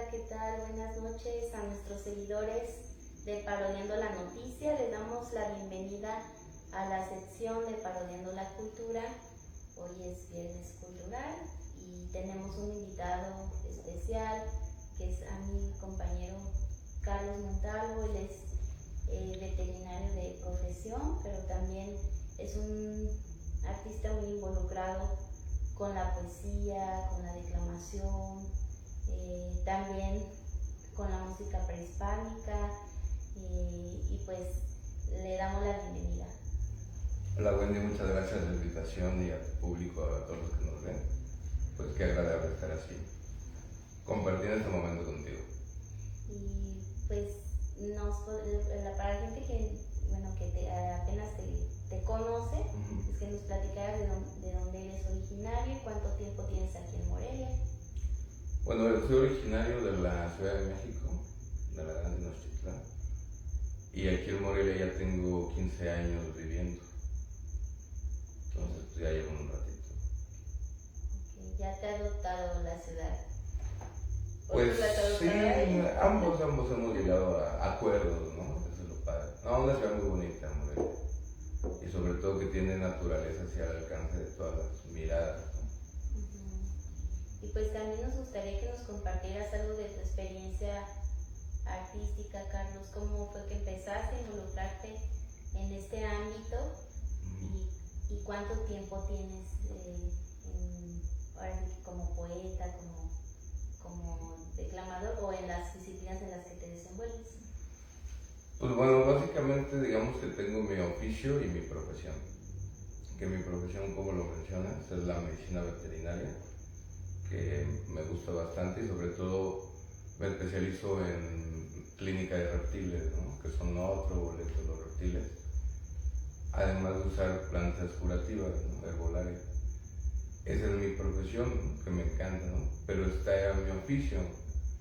Hola, ¿qué tal? Buenas noches a nuestros seguidores de Parodiando la Noticia. Les damos la bienvenida a la sección de Parodiando la Cultura. Hoy es Viernes Cultural y tenemos un invitado especial que es a mi compañero Carlos Montalvo. Él es veterinario de profesión, pero también es un artista muy involucrado con la poesía, con la declamación, también con la música prehispánica, y pues le damos la bienvenida. Hola Wendy, muchas gracias por la invitación y a tu público, a todos los que nos ven. Pues qué agradable estar así, compartiendo este momento contigo. Y pues para la gente que apenas te conoce, es que nos platicaras de dónde eres originario y cuánto tiempo tienes aquí en Morelia. Bueno, yo soy originario de la Ciudad de México, de la Gran Tenochtitlán, y aquí en Morelia ya tengo 15 años viviendo, entonces pues ya llevo un ratito. Okay, ya te ha adoptado la ciudad. Pues sí, ambos hemos llegado a acuerdos, ¿no? Eso es lo padre. No, una ciudad muy bonita, Morelia, y sobre todo que tiene naturaleza hacia el alcance de todas las miradas, ¿no? Y pues también nos gustaría que nos compartieras algo de tu experiencia artística, Carlos. ¿Cómo fue que empezaste a involucrarte en este ámbito? ¿Y cuánto tiempo tienes ahora sí que como poeta, como declamador, o en las disciplinas en las que te desenvuelves? Pues bueno, básicamente digamos que tengo mi oficio y mi profesión. Que mi profesión, como lo mencionas, es la medicina veterinaria, que me gusta bastante y sobre todo me especializo en clínica de reptiles, ¿no? Que son otro boleto los reptiles, además de usar plantas curativas, ¿no? Herbolarias. Esa es mi profesión, ¿no? Que me encanta, ¿no? Pero está mi oficio,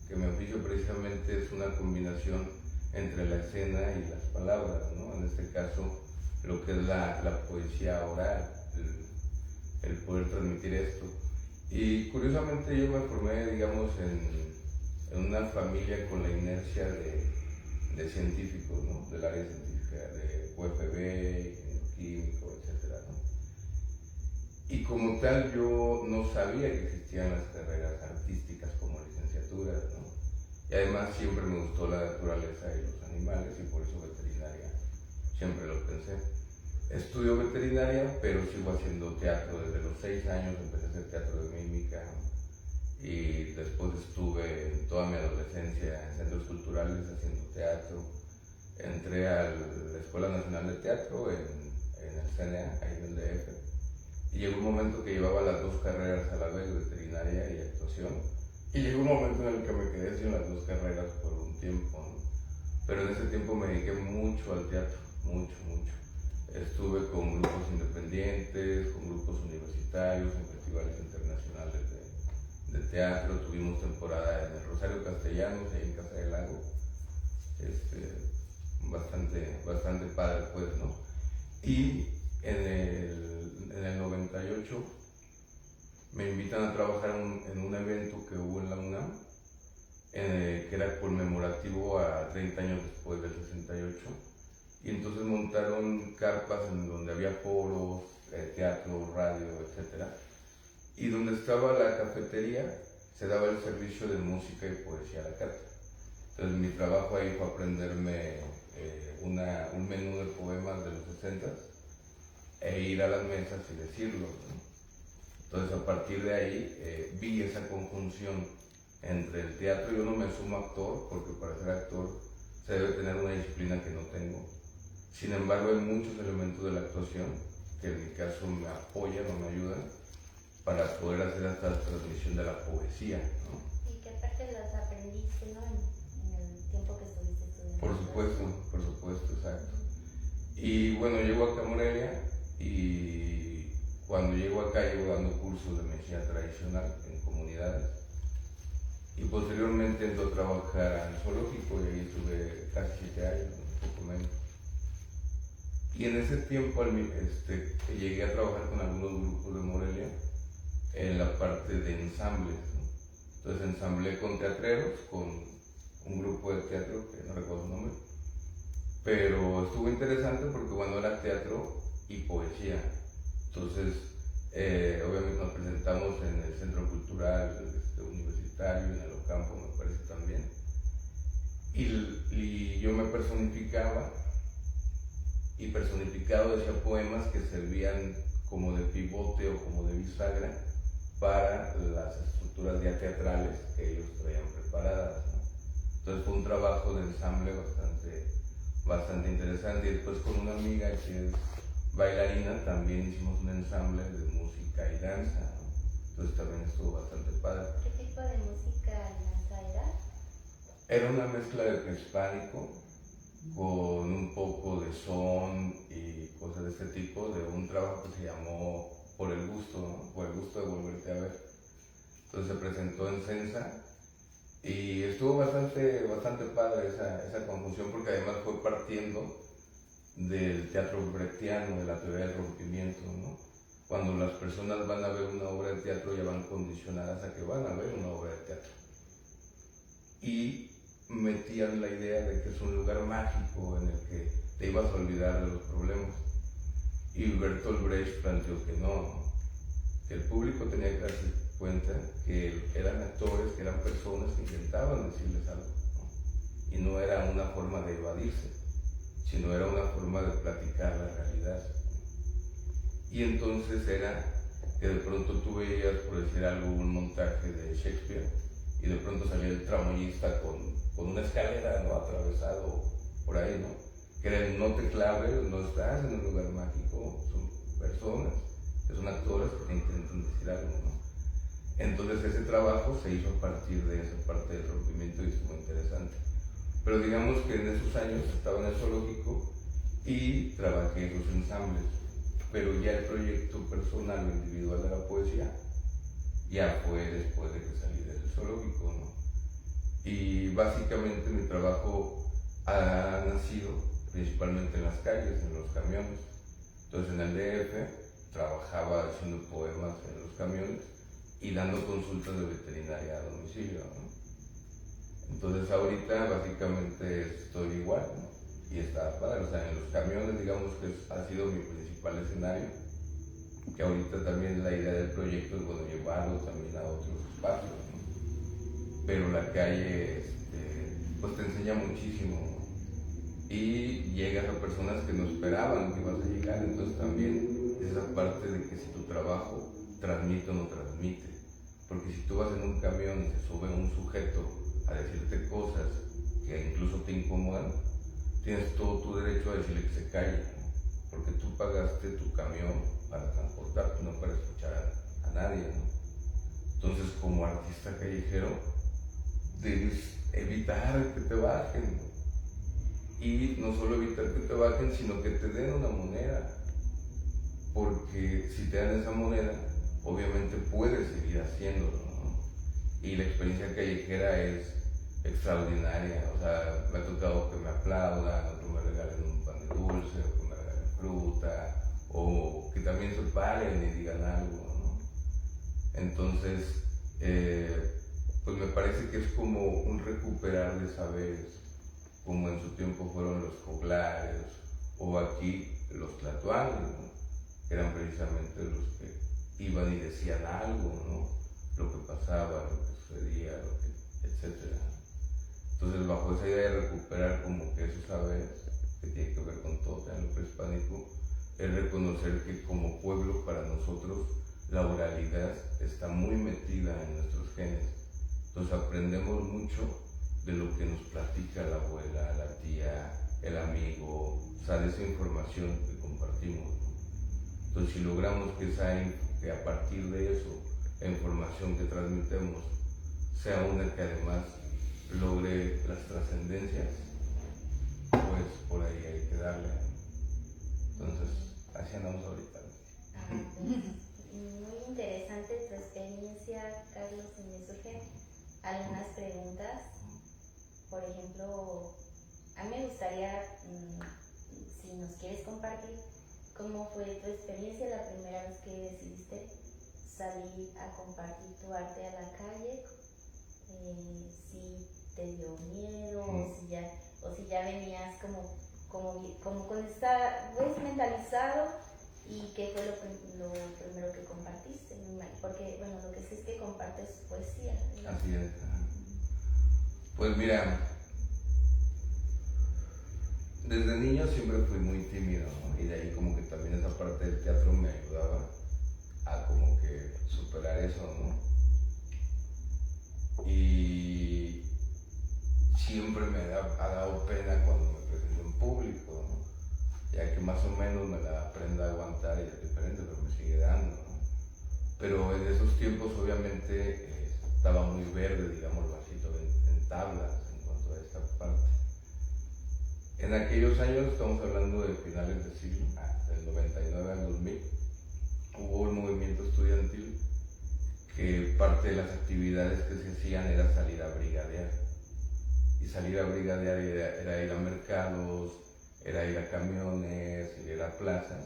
que mi oficio precisamente es una combinación entre la escena y las palabras, ¿no? En este caso, lo que es la poesía oral, el poder transmitir esto. Y curiosamente yo me formé, digamos, en una familia con la inercia de científicos, ¿no? Del área científica, de UFB, ingeniero químico, etcétera, ¿no? Y como tal yo no sabía que existían las carreras artísticas como licenciaturas, ¿no? Y además siempre me gustó la naturaleza y los animales y por eso veterinaria siempre lo pensé. Estudio veterinaria, pero sigo haciendo teatro. Desde los 6 años empecé a hacer teatro de mímica y después estuve toda mi adolescencia en centros culturales haciendo teatro. Entré a la Escuela Nacional de Teatro en el CNA, ahí en el DF, y llegó un momento que llevaba las dos carreras a la vez, veterinaria y actuación, y llegó un momento en el que me quedé sin las dos carreras por un tiempo, ¿no? Pero en ese tiempo me dediqué mucho al teatro, mucho. Estuve con grupos independientes, con grupos universitarios, en festivales internacionales de teatro. Tuvimos temporada en el Rosario Castellanos, ahí en Casa del Lago. Bastante padre, pues, ¿no? Y en el 98 me invitan a trabajar en un evento que hubo en la UNAM, que era conmemorativo a 30 años después del 68. Y entonces montaron carpas en donde había foros, teatro, radio, etc. Y donde estaba la cafetería se daba el servicio de música y poesía a la carta. Entonces mi trabajo ahí fue aprenderme un menú de poemas de los 60 e ir a las mesas y decirlos, ¿no? Entonces a partir de ahí vi esa conjunción entre el teatro. Yo no me asumo actor porque para ser actor se debe tener una disciplina que no tengo. Sin embargo, hay muchos elementos de la actuación que en mi caso me apoyan o me ayudan para poder hacer esta transmisión de la poesía, ¿no? ¿Y qué parte las aprendiste, ¿no? en el tiempo que estuviste estudiando? Por supuesto, exacto. Y bueno, llego acá a Morelia y cuando llego acá llego dando cursos de medicina tradicional en comunidades y posteriormente entro a trabajar al zoológico y ahí estuve casi 7 años, un poco menos. Y en ese tiempo llegué a trabajar con algunos grupos de Morelia en la parte de ensambles, ¿no? Entonces ensamblé con teatreros, con un grupo de teatro que no recuerdo su nombre, pero estuvo interesante porque bueno, era teatro y poesía. Entonces, obviamente nos presentamos en el Centro Cultural Universitario, en el Ocampo me parece también, y yo me personificaba y personificado decía poemas que servían como de pivote o como de bisagra para las estructuras ya teatrales que ellos traían preparadas, ¿no? Entonces fue un trabajo de ensamble bastante interesante, y después con una amiga que es bailarina también hicimos un ensamble de música y danza, ¿no? Entonces también estuvo bastante padre. ¿Qué tipo de música y danza era? Era una mezcla de prehispánico con un poco de son y cosas de este tipo, de un trabajo que se llamó Por el gusto, ¿no? Por el gusto de volverte a ver. Entonces se presentó en Sensa y estuvo bastante padre esa conjunción, porque además fue partiendo del teatro brechtiano, de la teoría del rompimiento, ¿no? Cuando las personas van a ver una obra de teatro ya van condicionadas a que van a ver una obra de teatro. Y metían la idea de que es un lugar mágico en el que te ibas a olvidar de los problemas. Y Bertolt Brecht planteó que no, que el público tenía que darse cuenta que eran actores, que eran personas que intentaban decirles algo, ¿no? Y no era una forma de evadirse, sino era una forma de platicar la realidad. Y entonces era que de pronto tú veías, por decir algo, un montaje de Shakespeare, y de pronto salía el tramoyista con una escalera, ¿no? Atravesado por ahí, ¿no? Que era el no te claves, no estás en un lugar mágico, son personas, que son actores que te intentan decir algo, ¿no? Entonces ese trabajo se hizo a partir de esa parte del rompimiento y estuvo interesante. Pero digamos que en esos años estaba en el zoológico y trabajé esos ensambles, pero ya el proyecto personal o individual de la poesía ya fue después de que salí del zoológico, ¿no? Y básicamente mi trabajo ha nacido principalmente en las calles, en los camiones. Entonces en el DF trabajaba haciendo poemas en los camiones y dando consultas de veterinaria a domicilio, ¿no? Entonces ahorita básicamente estoy igual, ¿no? Y está padre, o sea, en los camiones digamos que ha sido mi principal escenario, que ahorita también la idea del proyecto es, bueno, llevarlo también a otros espacios, ¿no? Pero la calle, pues te enseña muchísimo, ¿no? Y llegas a personas que no esperaban que ibas a llegar, entonces también esa parte de que si tu trabajo transmite o no transmite, porque si tú vas en un camión y se sube un sujeto a decirte cosas que incluso te incomodan, tienes todo tu derecho a decirle que se calle, ¿no? Porque tú pagaste tu camión para transportarte, no para escuchar a nadie, ¿no? Entonces, como artista callejero, debes evitar que te bajen, ¿no? Y no solo evitar que te bajen, sino que te den una moneda, porque si te dan esa moneda, obviamente puedes seguir haciéndolo, ¿no? Y la experiencia callejera es extraordinaria, o sea, me ha tocado que me aplaudan, o que me regalen un pan de dulce, o que me regalen fruta, o que también se paren y digan algo, ¿no? Entonces, pues me parece que es como un recuperar de saberes, como en su tiempo fueron los joglares, o aquí los tlatoanes, ¿no? Que eran precisamente los que iban y decían algo, ¿no? Lo que pasaba, lo que sucedía, etcétera. Entonces, bajo esa idea de recuperar como que esos saberes que tiene que ver con todo lo prehispánico, es reconocer que como pueblo para nosotros la oralidad está muy metida en nuestros genes. Entonces aprendemos mucho de lo que nos platica la abuela, la tía, el amigo, o sea, de esa información que compartimos, ¿no? Entonces si logramos que a partir de eso la información que transmitemos sea una que además logre las trascendencias, pues por ahí hay que darle. Entonces, así andamos ahorita. Muy interesante tu experiencia, Carlos, y me surgen algunas preguntas. Por ejemplo, a mí me gustaría, si nos quieres compartir, cómo fue tu experiencia la primera vez que decidiste salir a compartir tu arte a la calle, si te dio miedo o si ya venías como con esta, pues, mentalizado, y qué fue lo primero que compartiste, porque bueno, lo que sé es que compartes poesía, ¿verdad? Así es. Pues mira, desde niño siempre fui muy tímido, ¿no? Y de ahí como que también esa parte del teatro me ayudaba a como que superar eso, ¿no? Y siempre ha dado pena cuando me presento en público, ¿no? Ya que más o menos me la aprendo a aguantar y es diferente, pero me sigue dando, ¿no? Pero en esos tiempos obviamente estaba muy verde, digamos, en tablas en cuanto a esta parte. En aquellos años, estamos hablando de finales del siglo, del 99 al 2000, hubo un movimiento estudiantil que parte de las actividades que se hacían era salir a brigadear. Y salir a brigadear era ir a mercados, era ir a camiones, ir a plazas,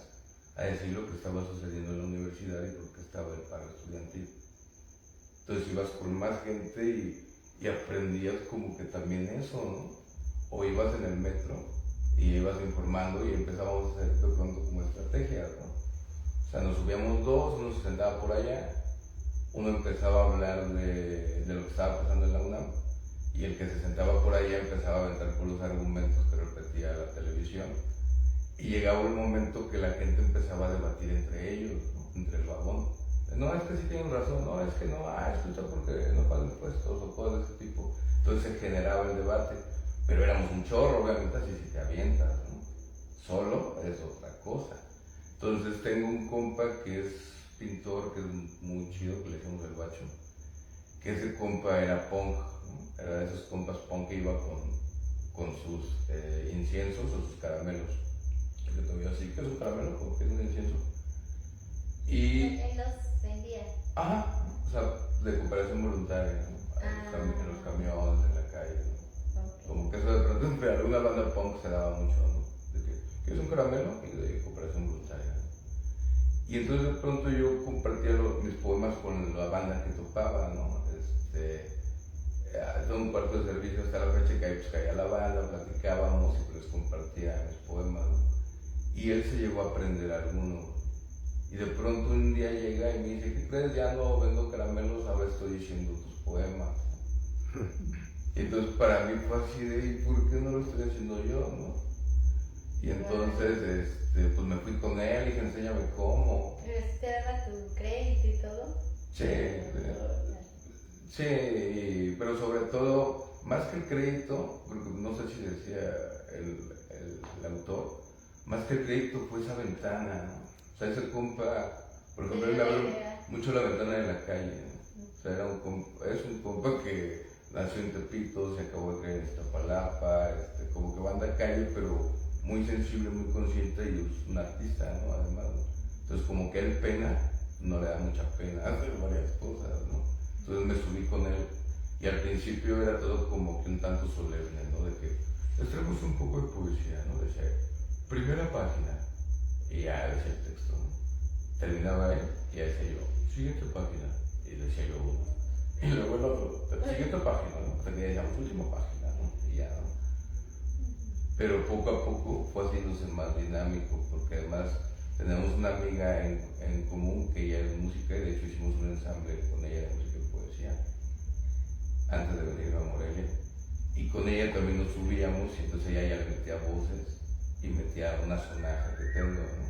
a decir lo que estaba sucediendo en la universidad y por qué estaba el paro estudiantil. Entonces ibas con más gente y aprendías como que también eso, ¿no? O ibas en el metro y ibas informando y empezábamos a hacer de pronto como estrategias, ¿no? O sea, nos subíamos dos, uno se sentaba por allá, uno empezaba a hablar de lo que estaba pasando en la UNAM, y el que se sentaba por allá empezaba a aventar por los argumentos que repetía la televisión, y llegaba un momento que la gente empezaba a debatir entre ellos, ¿no? Entre el vagón. No, es que sí tienen razón, no, es que no, escucha porque no pagan impuestos o cosas de ese tipo. Entonces se generaba el debate, pero éramos un chorro, obviamente, así si te avientas, ¿no? Solo es otra cosa. Entonces tengo un compa que es pintor, que es muy chido, que le decimos el Bacho, que ese compa era punk, ¿no? Era de esos compas punk que iba con sus inciensos o sus caramelos. Que todavía sí que es un caramelo, como que es un incienso. Y Él los vendía. ajá, o sea, de cooperación voluntaria, ¿no? En los camiones, en la calle, ¿no? Okay. Como que eso de pronto entre alguna banda punk se daba mucho, ¿no? De que es un caramelo y de cooperación voluntaria, ¿no? Y entonces de pronto yo compartía mis poemas con la banda que tocaba, ¿no? De un cuarto de servicio hasta la fecha que ahí pues caía la banda, platicábamos y pues les compartía mis poemas, ¿no? Y él se llegó a aprender algunos. Y de pronto un día llega y me dice, ¿qué crees? Ya no vendo caramelos, ahora estoy diciendo tus poemas. Y entonces para mí fue así de, ¿y por qué no lo estoy haciendo yo, no? Y entonces pues me fui con él y dije, enséñame cómo. ¿Pero te daba tu crédito y todo? Sí, pero sobre todo, más que el crédito, porque no sé si decía el autor, más que el crédito fue esa ventana, ¿no? O sea, ese compa, por ejemplo, él abrió mucho la ventana de la calle, ¿no? O sea, es un compa que nació en Tepito, se acabó de creer en Iztapalapa, como que va a la calle, pero muy sensible, muy consciente, y es un artista, ¿no? Además, ¿no? Entonces como que él pena, no le da mucha pena hacer varias cosas, ¿no? Entonces me subí con él y al principio era todo como que un tanto solemne, ¿no? De que les traemos un poco de poesía, ¿no? Decía, primera página, y ya decía el texto, ¿no? Terminaba él y ya decía yo, siguiente página, y decía yo uno. Y luego el otro, siguiente página, ¿no? Hasta que decíamos última página, ¿no? Y ya, ¿no? Pero poco a poco fue haciéndose más dinámico, porque además tenemos una amiga en común que ella es música, y de hecho hicimos un ensamble con ella de música y poesía antes de venir a Morelia, y con ella también nos subíamos, y entonces ella ya le metía voces y metía una sonaja que tengo, ¿no?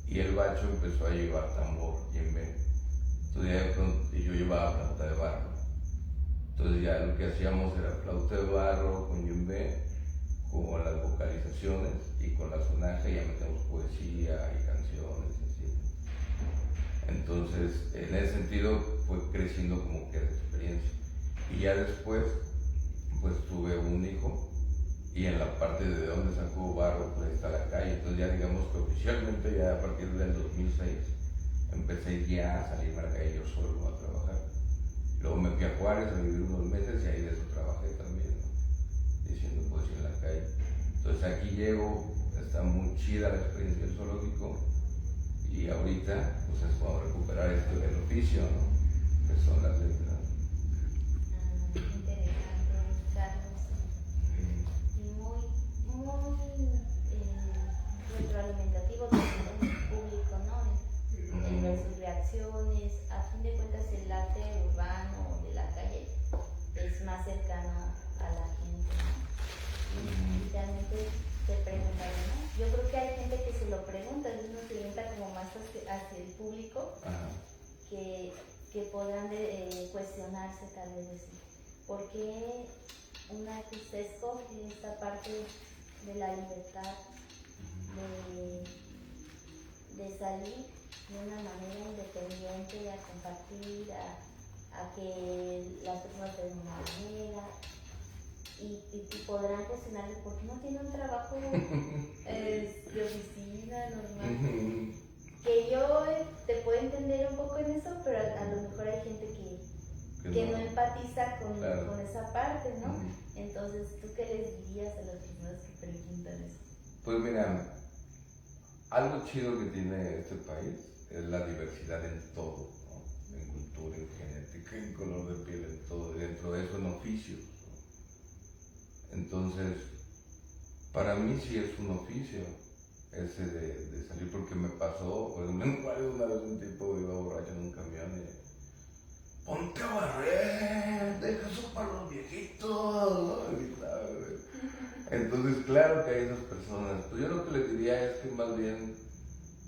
Y el Bacho empezó a llevar tambor y en vez. Entonces ya de pronto, y yo llevaba flauta de barro. Entonces ya lo que hacíamos era flauta de barro con yembe, con las vocalizaciones, y con la sonaja ya metemos poesía y canciones, ¿sí? Entonces en ese sentido fue creciendo como que esa experiencia. Y ya después pues tuve un hijo, y en la parte de donde sacó barro pues está la calle. Entonces ya digamos que oficialmente ya a partir del 2006 empecé ya a salirme a la calle yo solo a trabajar. Luego me fui a Juárez a vivir unos meses y ahí de eso trabajé también, ¿no? Diciendo poesía en la calle. Entonces aquí llego, está muy chida la experiencia del zoológico, y ahorita pues es como recuperar el oficio, ¿no? Que son las letras. interesante, Carlos, y muy, muy retroalimentativo también con el público, ¿no? En ver sus reacciones. A fin de cuentas, el arte urbano de la calle es más cercano a la gente, ¿no? Y realmente te preguntan, ¿no? Yo creo que hay gente que se lo pregunta, es una pregunta como más hacia el público, que podrán cuestionarse tal vez decir, ¿por qué un artista escoge esta parte de la libertad de salir de una manera independiente a compartir, a que las personas de una manera y podrán cuestionarle por qué no tiene un trabajo de oficina normal? Que yo te puedo entender un poco en eso, pero a lo mejor hay gente que no empatiza con esa parte, ¿no? Entonces, ¿tú qué les dirías a las personas que preguntan eso? Pues mira, algo chido que tiene este país es la diversidad en todo, ¿no? En cultura, en genética, en color de piel, en todo, dentro de eso en oficios, ¿no? Entonces, para mí sí es un oficio ese de salir, porque me pasó, pues una vez un tipo iba borracho en un camión y ponte a barrer, deja eso para los viejitos, ¿no? Entonces, claro que hay esas personas. Pues yo lo que les diría es que más bien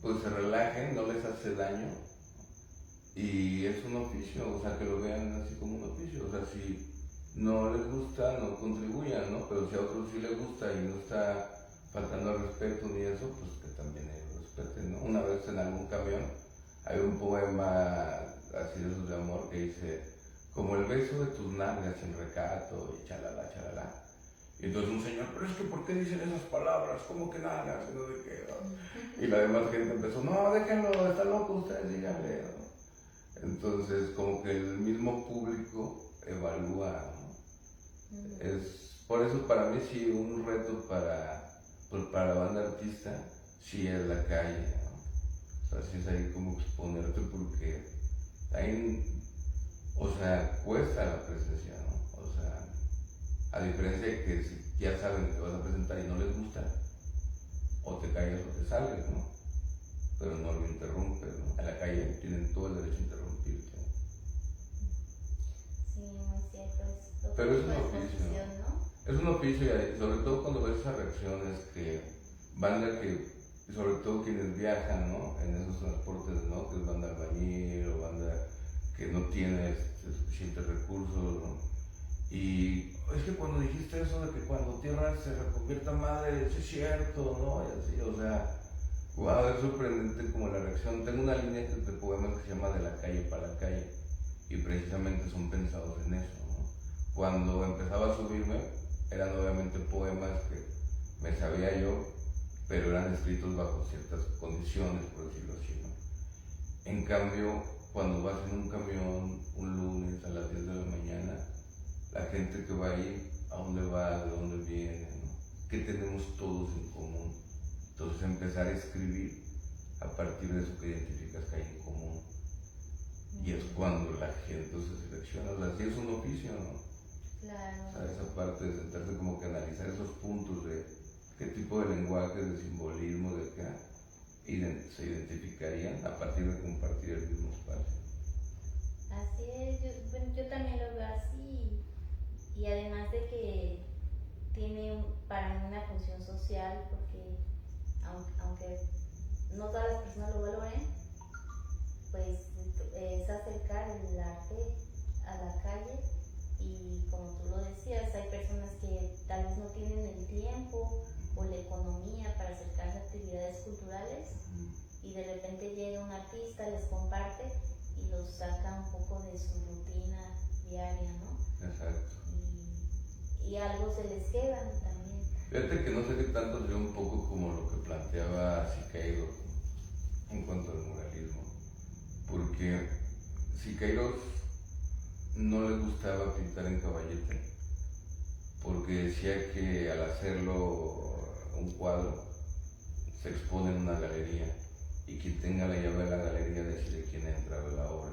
pues se relajen, no les hace daño y es un oficio, o sea, que lo vean así como un oficio. O sea, si no les gusta, no contribuyan, ¿no? Pero si a otros sí les gusta y no está faltando al respeto ni eso, pues que también ellos respeten, ¿no? Una vez en algún camión hay un poema así de esos de amor que dice, como el beso de tus nalgas sin recato y chalala, chalala. Y entonces un señor, pero es que ¿por qué dicen esas palabras? ¿Cómo que nalgas? Y no sé qué, ¿no? Y la demás gente empezó, no, déjenlo, está loco, ustedes díganle, ¿no? Entonces como que el mismo público evalúa, ¿no? Es, por eso para mí sí un reto pues para la banda artista, sí es la calle, ¿no? O sea, sí es ahí como exponerte porque ahí, o sea, cuesta la presencia, ¿no? O sea, a diferencia de que si ya saben que te vas a presentar y no les gusta, o te callas o te sales, ¿no? Pero no lo interrumpes, ¿no? En la calle tienen todo el derecho a interrumpirte. Sí, muy cierto. Pero es un oficio, ¿no? Es un oficio y sobre todo cuando ves esas reacciones que banda que, sobre todo quienes viajan, ¿no? En esos transportes, ¿no? Que es banda albañil o banda que no tiene suficientes recursos, ¿no? Y es que cuando dijiste eso de que cuando tierra se reconvierta madre, sí es cierto, ¿no? Y así, o sea, wow, es sorprendente como la reacción. Tengo una línea de poemas que se llama De la calle para la calle y precisamente son pensados en eso, ¿no? Cuando empezaba a subirme, eran obviamente poemas que me sabía yo, pero eran escritos bajo ciertas condiciones, por decirlo así, ¿no? En cambio, cuando vas en un camión un lunes a las 10 de la mañana, la gente que va ahí, a dónde va, de dónde viene, ¿no? ¿Qué tenemos todos en común? Entonces empezar a escribir a partir de eso que identificas que hay en común. Y es cuando la gente se selecciona, o sea, sí es un oficio, ¿no? Claro. O sea, esa parte de sentarse como que analizar esos puntos de qué tipo de lenguaje, de simbolismo, de qué se identificarían a partir de compartir el mismo espacio. Así es, yo también lo veo así y además de que tiene para mí una función social porque aunque no todas las personas lo valoren, pues es acercar el arte a la calle y como tú lo decías, hay personas que tal vez no tienen el tiempo o la economía para acercarse a actividades culturales y de repente llega un artista, les comparte y los saca un poco de su rutina diaria, ¿no? Exacto. Y algo se les queda también. Fíjate que no sé qué tanto sería un poco como lo que planteaba Siqueiros en cuanto al muralismo, porque Siqueiros no le gustaba pintar en caballete, porque decía que al hacerlo un cuadro se expone en una galería y quien tenga la llave de la galería decide quién entra a ver la obra.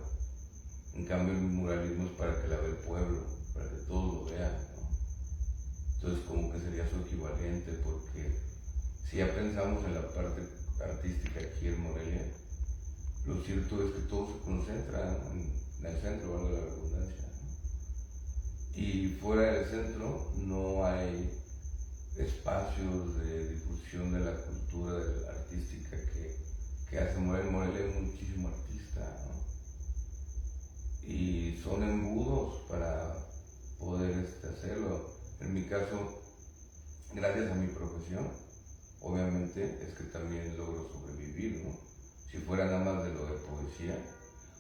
En cambio el muralismo es para que la vea el pueblo, para que todos lo vean, ¿no? Entonces como que sería su equivalente, porque si ya pensamos en la parte artística aquí en Morelia, lo cierto es que todo se concentra en el centro, valga la redundancia, ¿no? Y fuera del centro no hay espacios de difusión de la cultura artística que hace Morelia. Morelia hay muchísimo artista, ¿no? Y son embudos para poder hacerlo. En mi caso, gracias a mi profesión, obviamente es que también logro sobrevivir, ¿no? Si fuera nada más de lo de poesía,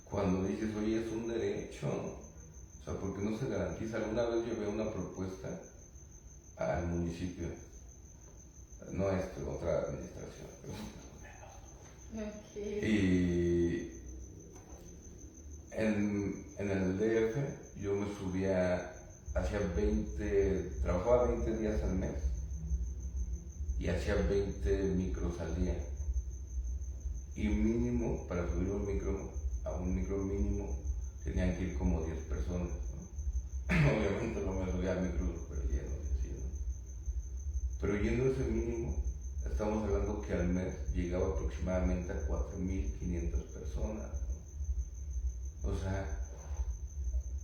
cuando dices, oye, es un derecho, o sea, porque no se garantiza. Alguna vez llevé una propuesta al municipio, no otra administración, Okay. y en el DF yo me subía, trabajaba 20 días al mes y hacía 20 micros al día. Y mínimo, para subir a un micro mínimo, tenían que ir como 10 personas, ¿no? Obviamente no me subía a micros súper llenos y así, ¿no? Pero yendo ese mínimo, estamos hablando que al mes llegaba aproximadamente a 4.500 personas, ¿no? O sea,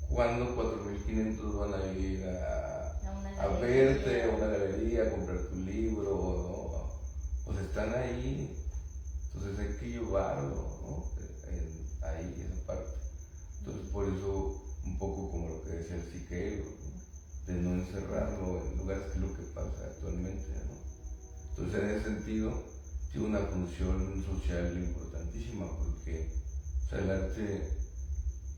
¿cuándo 4.500 van a ir a verte a una galería, a comprar tu libro, ¿no? Pues están ahí, entonces hay que llevarlo, ¿no? Ahí, esa parte. Entonces por eso, un poco como lo que decía el Siqueiro, ¿no? De no encerrarlo en lugares, que es lo que pasa actualmente, ¿no? Entonces en ese sentido, tiene una función social importantísima, porque, o sea, el arte,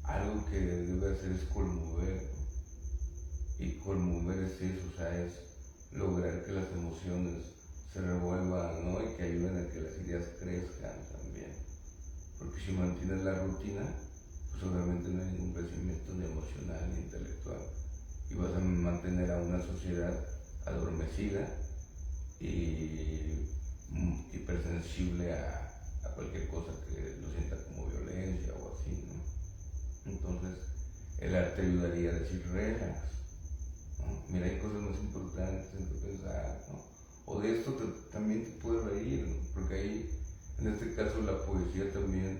algo que debe hacer es conmover, ¿no? Y conmover es eso, o sea, es lograr que las emociones se revuelvan, ¿no? Y que ayuden a que las ideas crezcan también. Porque si mantienes la rutina, pues obviamente no hay ningún crecimiento ni emocional ni intelectual. Y vas a mantener a una sociedad adormecida y hipersensible a cualquier cosa que lo sienta como violencia o así, ¿no? Entonces, el arte ayudaría a decir relax, ¿no? Mira, hay cosas más importantes en que pensar, ¿no? O de esto también te puedes reír, ¿no? Porque ahí, en este caso, la poesía también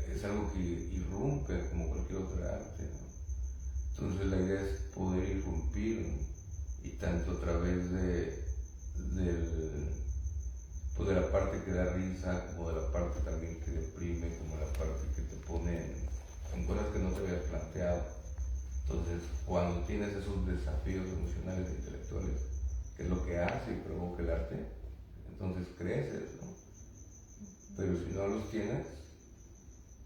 es algo que irrumpe como cualquier otra arte, ¿no? Entonces la idea es poder irrumpir, ¿no? Y tanto a través pues de la parte que da risa, como de la parte también que deprime, como la parte que te pone en cosas que no te habías planteado. Entonces, cuando tienes esos desafíos emocionales e intelectuales, que es lo que hace y provoca el arte, entonces creces, ¿no? Pero si no los tienes,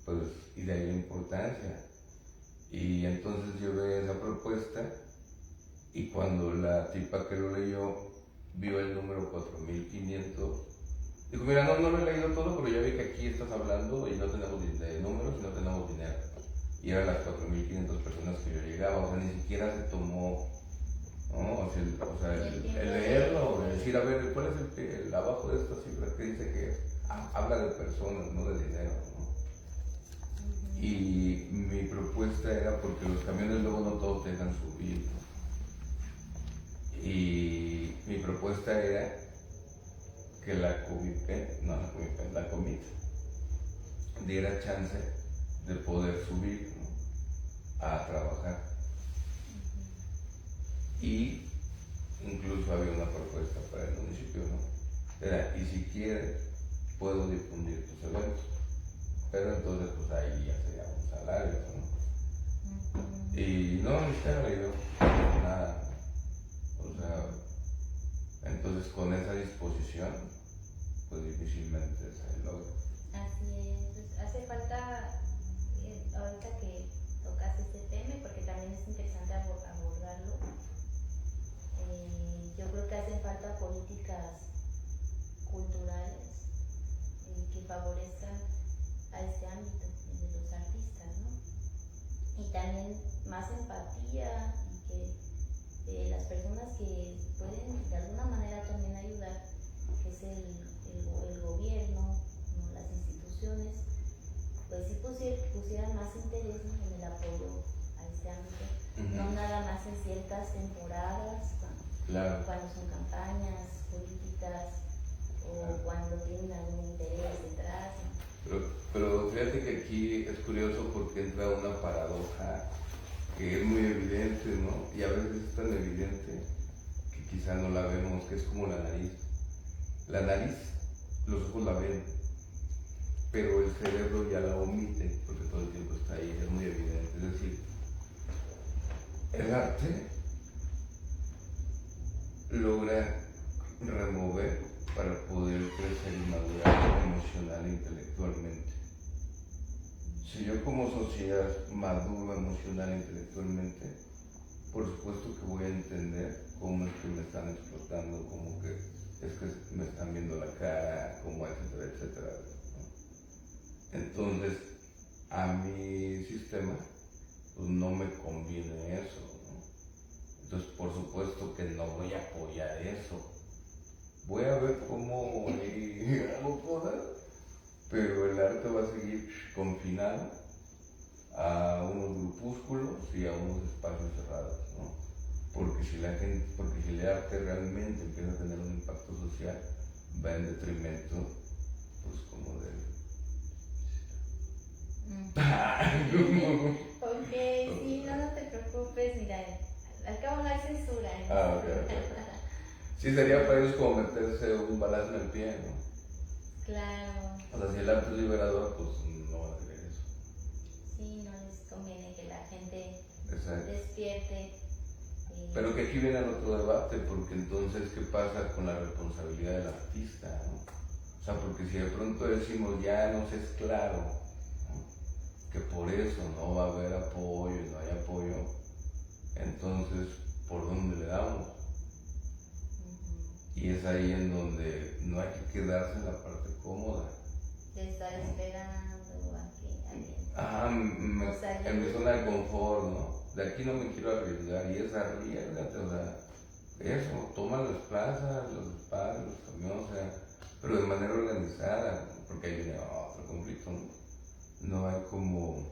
pues, y de ahí la importancia. Y entonces llevé esa propuesta, y cuando la tipa que lo leyó vio el número 4.500, dijo, mira, no lo he leído todo, pero ya vi que aquí estás hablando y no tenemos de números y no tenemos dinero. Y eran las 4.500 personas que yo llegaba, o sea, ni siquiera se tomó, ¿no? O sea, el leerlo, el decir, a ver, ¿cuál es el abajo de esta cifra que dice que habla de personas, no de dinero, ¿no? Y mi propuesta era, porque los camiones luego no todos te dejan subir, ¿no? Y mi propuesta era que la Comit diera chance de poder subir, ¿no? A trabajar. Y incluso había una propuesta para el municipio, ¿no? Era, y si quieres, puedo difundir tus eventos. Pero entonces, pues ahí ya sería un salario, ¿no? Y no, ni siquiera le dio nada. O sea, entonces con esa disposición, pues difícilmente se logra. Así es, hace falta, ahorita que tocas este tema, porque también es interesante abordarlo, yo creo que hacen falta políticas culturales que favorezcan a este ámbito de los artistas, ¿no? Y también más empatía, y que las personas que pueden de alguna manera también ayudar, que es el gobierno, ¿no? Las instituciones, pues sí pusieran más interés en el apoyo a este ámbito, Ujú. no nada más en ciertas temporadas, Claro. cuando son campañas políticas o cuando tienen algún interés detrás, ¿no? Pero fíjate que aquí es curioso porque entra una paradoja que es muy evidente, ¿no? Y a veces es tan evidente que quizá no la vemos, que es como la nariz. La nariz, los ojos la ven, pero el cerebro ya la omite porque todo el tiempo está ahí, es muy evidente. Es decir, el arte logra remover para poder crecer y madurar emocional e intelectualmente. Si yo como sociedad maduro emocional e intelectualmente, por supuesto que voy a entender cómo es que me están explotando, cómo que es que me están viendo la cara, cómo etcétera, etcétera, ¿no? Entonces, a mi sistema, pues no me conviene eso, ¿no? Entonces, por supuesto que no voy a apoyar eso. Voy a ver cómo hago cosas, pero el arte va a seguir confinado a unos grupúsculos y a unos espacios cerrados, ¿no? Porque si el arte realmente empieza a tener un impacto social, va en detrimento, pues como de... Ok, sí, no te preocupes, mira, al cabo no hay censura. Ok. Sí, sería para ellos como meterse un balazo en el pie, ¿no? Claro. O sea, si el arte es liberador, pues no van a querer eso. Sí, no les conviene que la gente Exacto. despierte. Pero que aquí viene el otro debate, porque entonces, ¿qué pasa con la responsabilidad del artista, ¿no? O sea, porque si de pronto decimos, ya nos es claro, ¿no?, que por eso no va a haber apoyo y no hay apoyo, entonces, ¿por dónde le damos? Y es ahí en donde no hay que quedarse en la parte cómoda. De estar esperando a que alguien. Ajá, en mi zona de confort, ¿no? De aquí no me quiero arriesgar, y es arriesgate, o sea, eso, toma las plazas, los espacios, los camiones, o sea, pero de manera organizada, porque ahí viene otro conflicto, ¿no? No hay como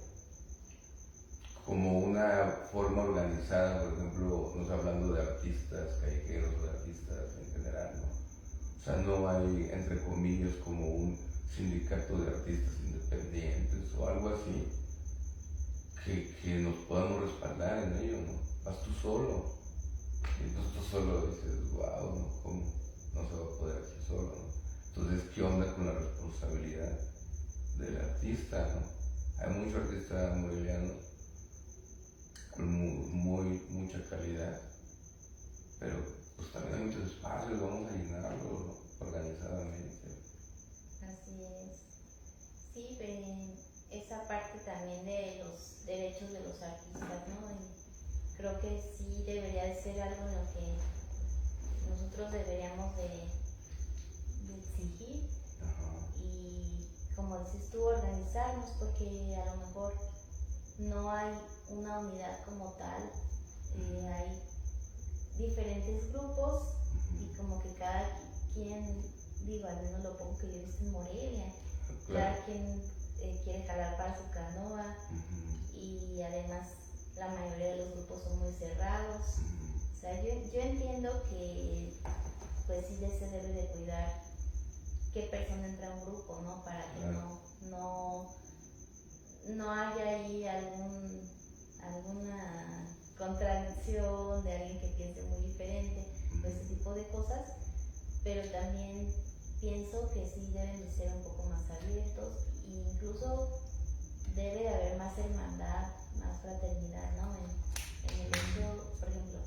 una forma organizada, por ejemplo, no estoy hablando de artistas callejeros o de artistas en general, ¿no? O sea, no hay, entre comillas, como un sindicato de artistas independientes o algo así que nos podamos respaldar en ello, ¿no? Vas tú solo, y entonces tú solo dices, wow, ¿no? ¿Cómo no se va a poder hacer solo, ¿no? Entonces, ¿qué onda con la responsabilidad del artista, ¿no? Hay muchos artistas morelianos con mucha calidad, pero pues también hay muchos espacios, vamos a llenarlos, ¿no?, organizadamente. Así es. Sí, esa parte también de los derechos de los artistas, ¿no? Y creo que sí debería de ser algo en lo que nosotros deberíamos de exigir. Ajá. Y como dices tú, organizarnos, porque a lo mejor no hay una unidad como tal, hay diferentes grupos y como que cada quien, digo, al menos lo poco que yo he visto en Morelia, Claro. cada quien quiere jalar para su canoa y además la mayoría de los grupos son muy cerrados. O sea, yo entiendo que pues sí se debe de cuidar qué persona entra a un grupo, ¿no? Para que Claro. no haya ahí alguna contradicción de alguien que piense muy diferente, pues ese tipo de cosas, pero también pienso que sí deben de ser un poco más abiertos e incluso debe de haber más hermandad, más fraternidad, ¿no? En el hecho, por ejemplo,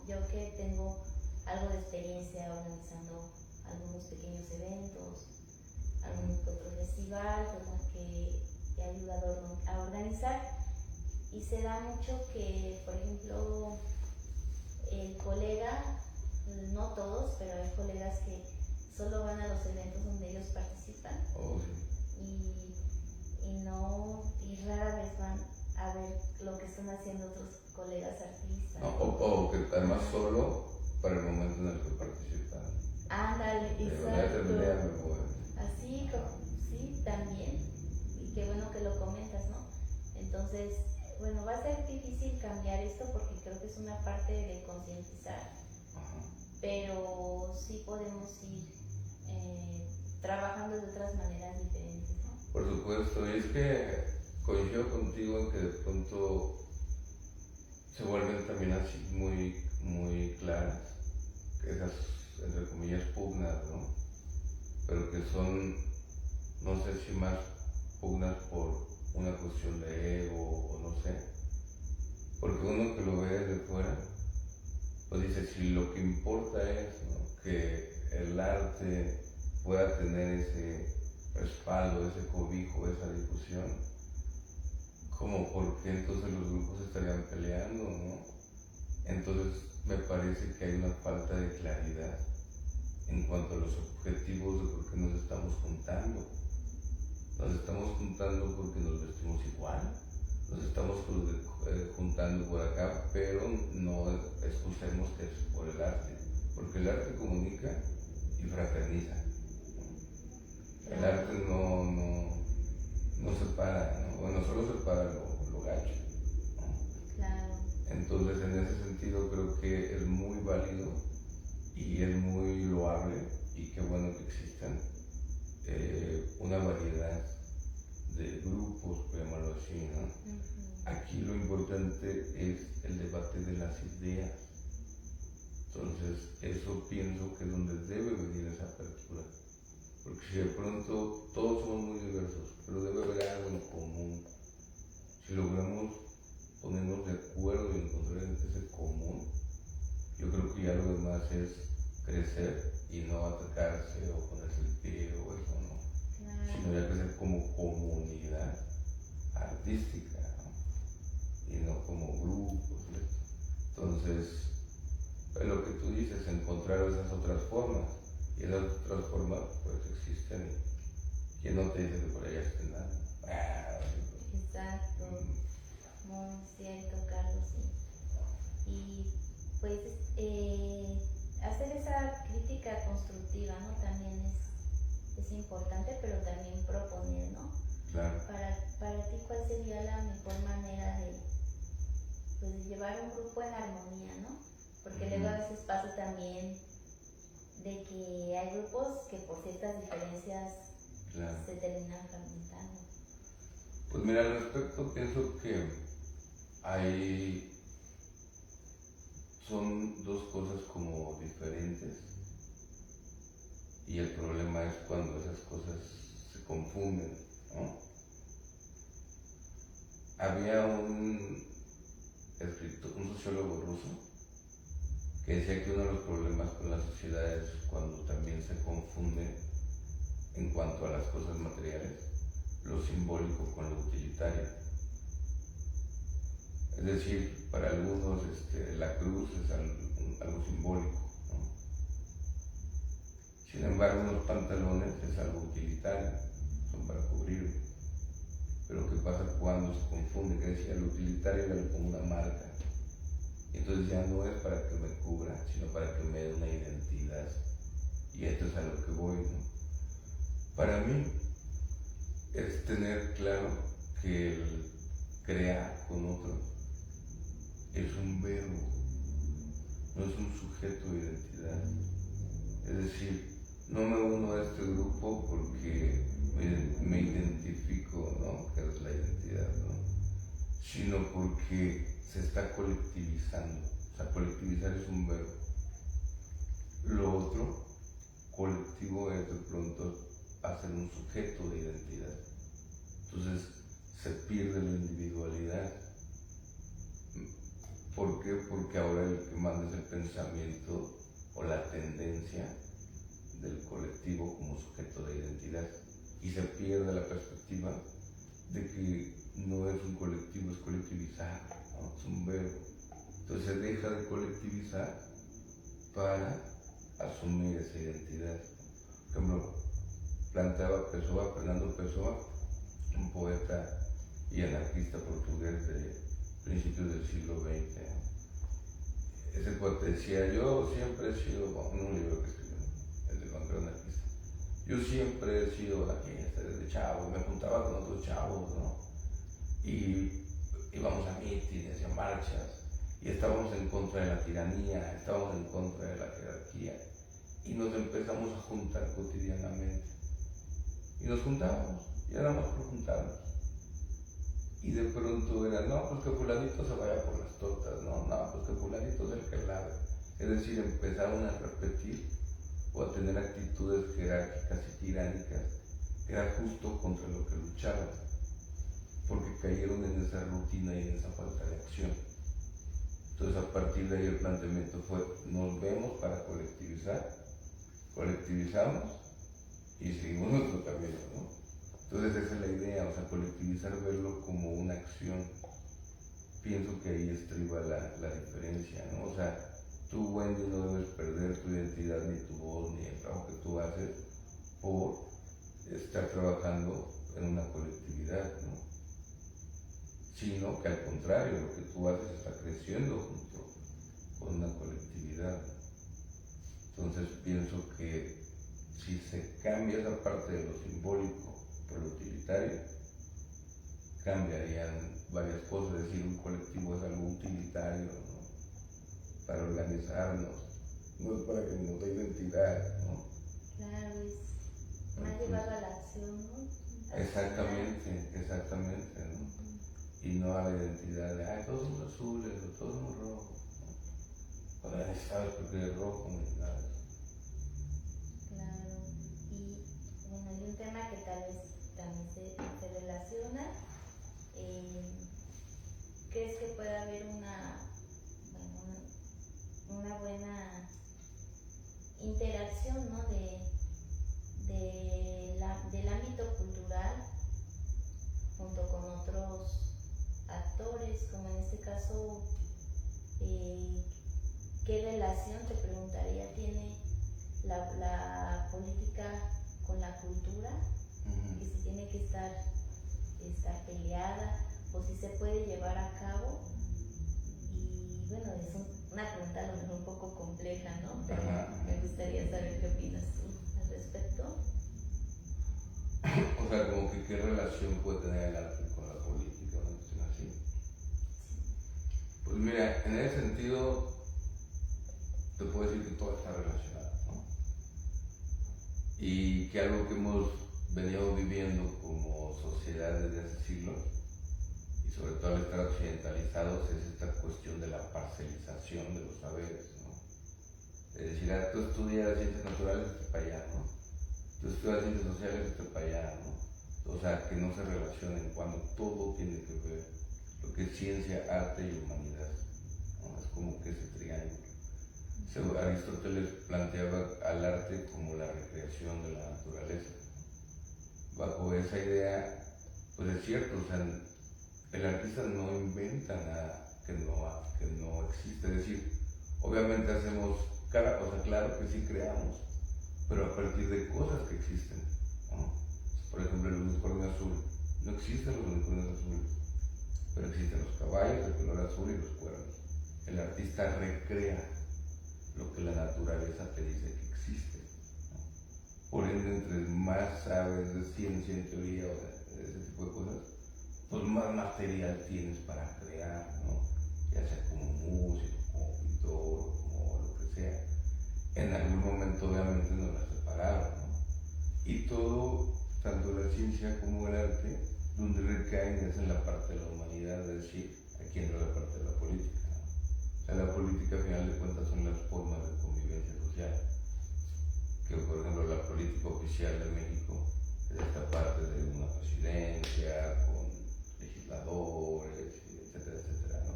yo que tengo algo de experiencia organizando algunos pequeños eventos, algún otro festival que he ayudado a organizar, y se da mucho que, por ejemplo, el colega, no todos, pero hay colegas que solo van a los eventos donde ellos participan. Oh, sí. Y rara vez van a ver lo que están haciendo otros colegas artistas. No, o que además solo para el momento en el que participan. Ándale, exacto. Así, sí, también. Y qué bueno que lo comentas, ¿no? Entonces, bueno, va a ser difícil cambiar esto porque creo que es una parte de concientizar, Ajá. pero sí podemos ir trabajando de otras maneras diferentes, ¿no? Por supuesto, y es que coincido contigo en que de pronto se vuelven también así muy claras, que esas, entre comillas, pugnas, ¿no? Pero que son, no sé si más pugnas por una cuestión de ego o no sé, porque uno que lo ve desde fuera, pues dice, si lo que importa es, ¿no?, que el arte pueda tener ese respaldo, ese cobijo, esa difusión, como por qué entonces los grupos estarían peleando, ¿no? Entonces me parece que hay una falta de claridad en cuanto a los objetivos de por qué nos estamos juntando. Nos estamos juntando porque nos vestimos igual, nos estamos juntando por acá, pero no excusemos que es por el arte, porque el arte comunica y fraterniza. El arte no separa, ¿no? Bueno, solo separa lo gacho, ¿no? Claro. Entonces, en ese sentido, creo que es muy válido y es muy loable, y qué bueno que existan una variedad de grupos, llamarlo así, ¿no? Aquí lo importante es el debate de las ideas. Entonces, eso pienso que es donde debe venir esa apertura. Porque si de pronto todos somos muy diversos, pero debe haber algo en común. Si logramos ponernos de acuerdo y encontrar ese común, yo creo que ya lo demás es crecer y no atacarse o ponerse el pie o eso, ¿no? Claro. Sino ya crecer como comunidad artística, ¿no? Y no como grupos, ¿no? Entonces, lo que tú dices, encontrar esas otras formas, y esas otras formas pues existen. ¿Quién no te dice que por allá estén nada? Exacto, muy cierto, Carlos, sí. Y pues hacer esa crítica constructiva, ¿no? También es importante, pero también proponer, ¿no? Claro. Para ti, ¿cuál sería la mejor manera de, pues, de llevar un grupo en armonía, ¿no? Porque luego a veces pasa también de que hay grupos que por ciertas diferencias, claro, se terminan fragmentando. Pues mira, al respecto pienso que son dos cosas como diferentes, y el problema es cuando esas cosas se confunden, ¿no? Había un sociólogo ruso que decía que uno de los problemas con la sociedad es cuando también se confunde, en cuanto a las cosas materiales, lo simbólico con lo utilitario. Es decir, para algunos la cruz es algo simbólico, ¿no? Sin embargo, unos pantalones es algo utilitario, son para cubrirme. Pero ¿qué pasa cuando se confunde? Que decía, lo utilitario era como una marca. Entonces ya no es para que me cubra, sino para que me dé una identidad. Y esto es a lo que voy, ¿no? Para mí es tener claro que el crear con otro es un verbo, no es un sujeto de identidad. Es decir, no me uno a este grupo porque me identifico, ¿no?, que es la identidad, ¿no?, sino porque se está colectivizando. O sea, colectivizar es un verbo. Lo otro, colectivo, es de pronto hacer un sujeto de identidad. Entonces se pierde la individualidad. ¿Por qué? Porque ahora el que manda es el pensamiento o la tendencia del colectivo como sujeto de identidad, y se pierde la perspectiva de que no es un colectivo, es colectivizar, ¿no? Es un verbo. Entonces se deja de colectivizar para asumir esa identidad. Por ejemplo, planteaba Fernando Pessoa, un poeta y anarquista portugués de principios del siglo XX. Ese poeta decía, yo siempre he sido, en un libro que escribió, el de Contra Anarquista, yo siempre he sido la fiesta desde chavo, me juntaba con otros chavos, ¿no? Y íbamos a mítines y a marchas, y estábamos en contra de la tiranía, estábamos en contra de la jerarquía, y nos empezamos a juntar cotidianamente. Y nos juntábamos, ya nada más por juntarnos. Y de pronto era, no, pues que fulanito se vaya por las tortas, no, pues que fulanito es el que lave. Es decir, empezaron a repetir o a tener actitudes jerárquicas y tiránicas, que era justo contra lo que luchaban, porque cayeron en esa rutina y en esa falta de acción. Entonces, a partir de ahí el planteamiento fue, nos vemos para colectivizar, colectivizamos y seguimos nuestro camino, ¿no? Entonces esa es la idea, o sea, colectivizar, verlo como una acción. Pienso que ahí estriba la diferencia, ¿no? O sea, tú, Wendy, no debes perder tu identidad, ni tu voz, ni el trabajo que tú haces por estar trabajando en una colectividad, ¿no? Sino que al contrario, lo que tú haces está creciendo junto con una colectividad. Entonces pienso que si se cambia esa parte de lo simbólico por lo utilitario, cambiarían varias cosas. Es decir, un colectivo es algo utilitario, ¿no? Para organizarnos, no es para que nos dé identidad, ¿no? Claro, es más llevado a la acción, ¿no? Exactamente, exactamente, ¿no? Y no a la identidad de, todos somos azules o todos somos rojos, ¿no? Cuando nadie sabe por qué es rojo, ni nada. Claro, y bueno, hay un tema que tal vez también se relaciona. ¿Crees que puede haber una buena interacción, ¿no? del ámbito cultural junto con otros actores, como en este caso, ¿qué relación, te preguntaría, tiene la política con la cultura? Uh-huh. Que si tiene que estar peleada o si se puede llevar a cabo. Y bueno, es una pregunta a lo mejor un poco compleja, ¿no? Pero me gustaría saber qué opinas tú al respecto. O sea, como que qué relación puede tener el arte con la política, una cuestión así. Pues mira, en ese sentido te puedo decir que todo está relacionado, ¿no? Y que algo que hemos venido viviendo como sociedad desde hace siglos, y sobre todo al estar occidentalizados, es esta cuestión de la parcelización de los saberes, ¿no? Es decir, tú estudias ciencias naturales, vete para allá, ¿no? Tú estudias ciencias sociales, vete para allá, ¿no? O sea, que no se relacionen cuando todo tiene que ver lo que es ciencia, arte y humanidad, ¿no? Es como que ese triángulo. Aristóteles planteaba al arte como la recreación de la naturaleza. Bajo esa idea, pues es cierto, o sea, el artista no inventa nada que no existe. Es decir, obviamente hacemos, claro que sí creamos, pero a partir de cosas que existen, ¿no? Por ejemplo, el unicornio azul. No existen los unicornios azules, pero existen los caballos de color azul y los cuernos. El artista recrea lo que la naturaleza te dice que existe, ¿no? Por ende, entre más sabes de ciencia en teoría o de ese tipo de cosas, pues más material tienes para crear, ¿no? Ya sea como músico, como pintor, como lo que sea. En algún momento obviamente nos las separaron, ¿no? Y todo, tanto la ciencia como el arte, donde recaen es en la parte de la humanidad, es decir, aquí entra la parte de la política, ¿no? O sea, la política, al final de cuentas, son las formas de convivencia social. Que, por ejemplo, la política oficial de México es esta parte de una presidencia con legisladores, etcétera, etcétera, ¿no?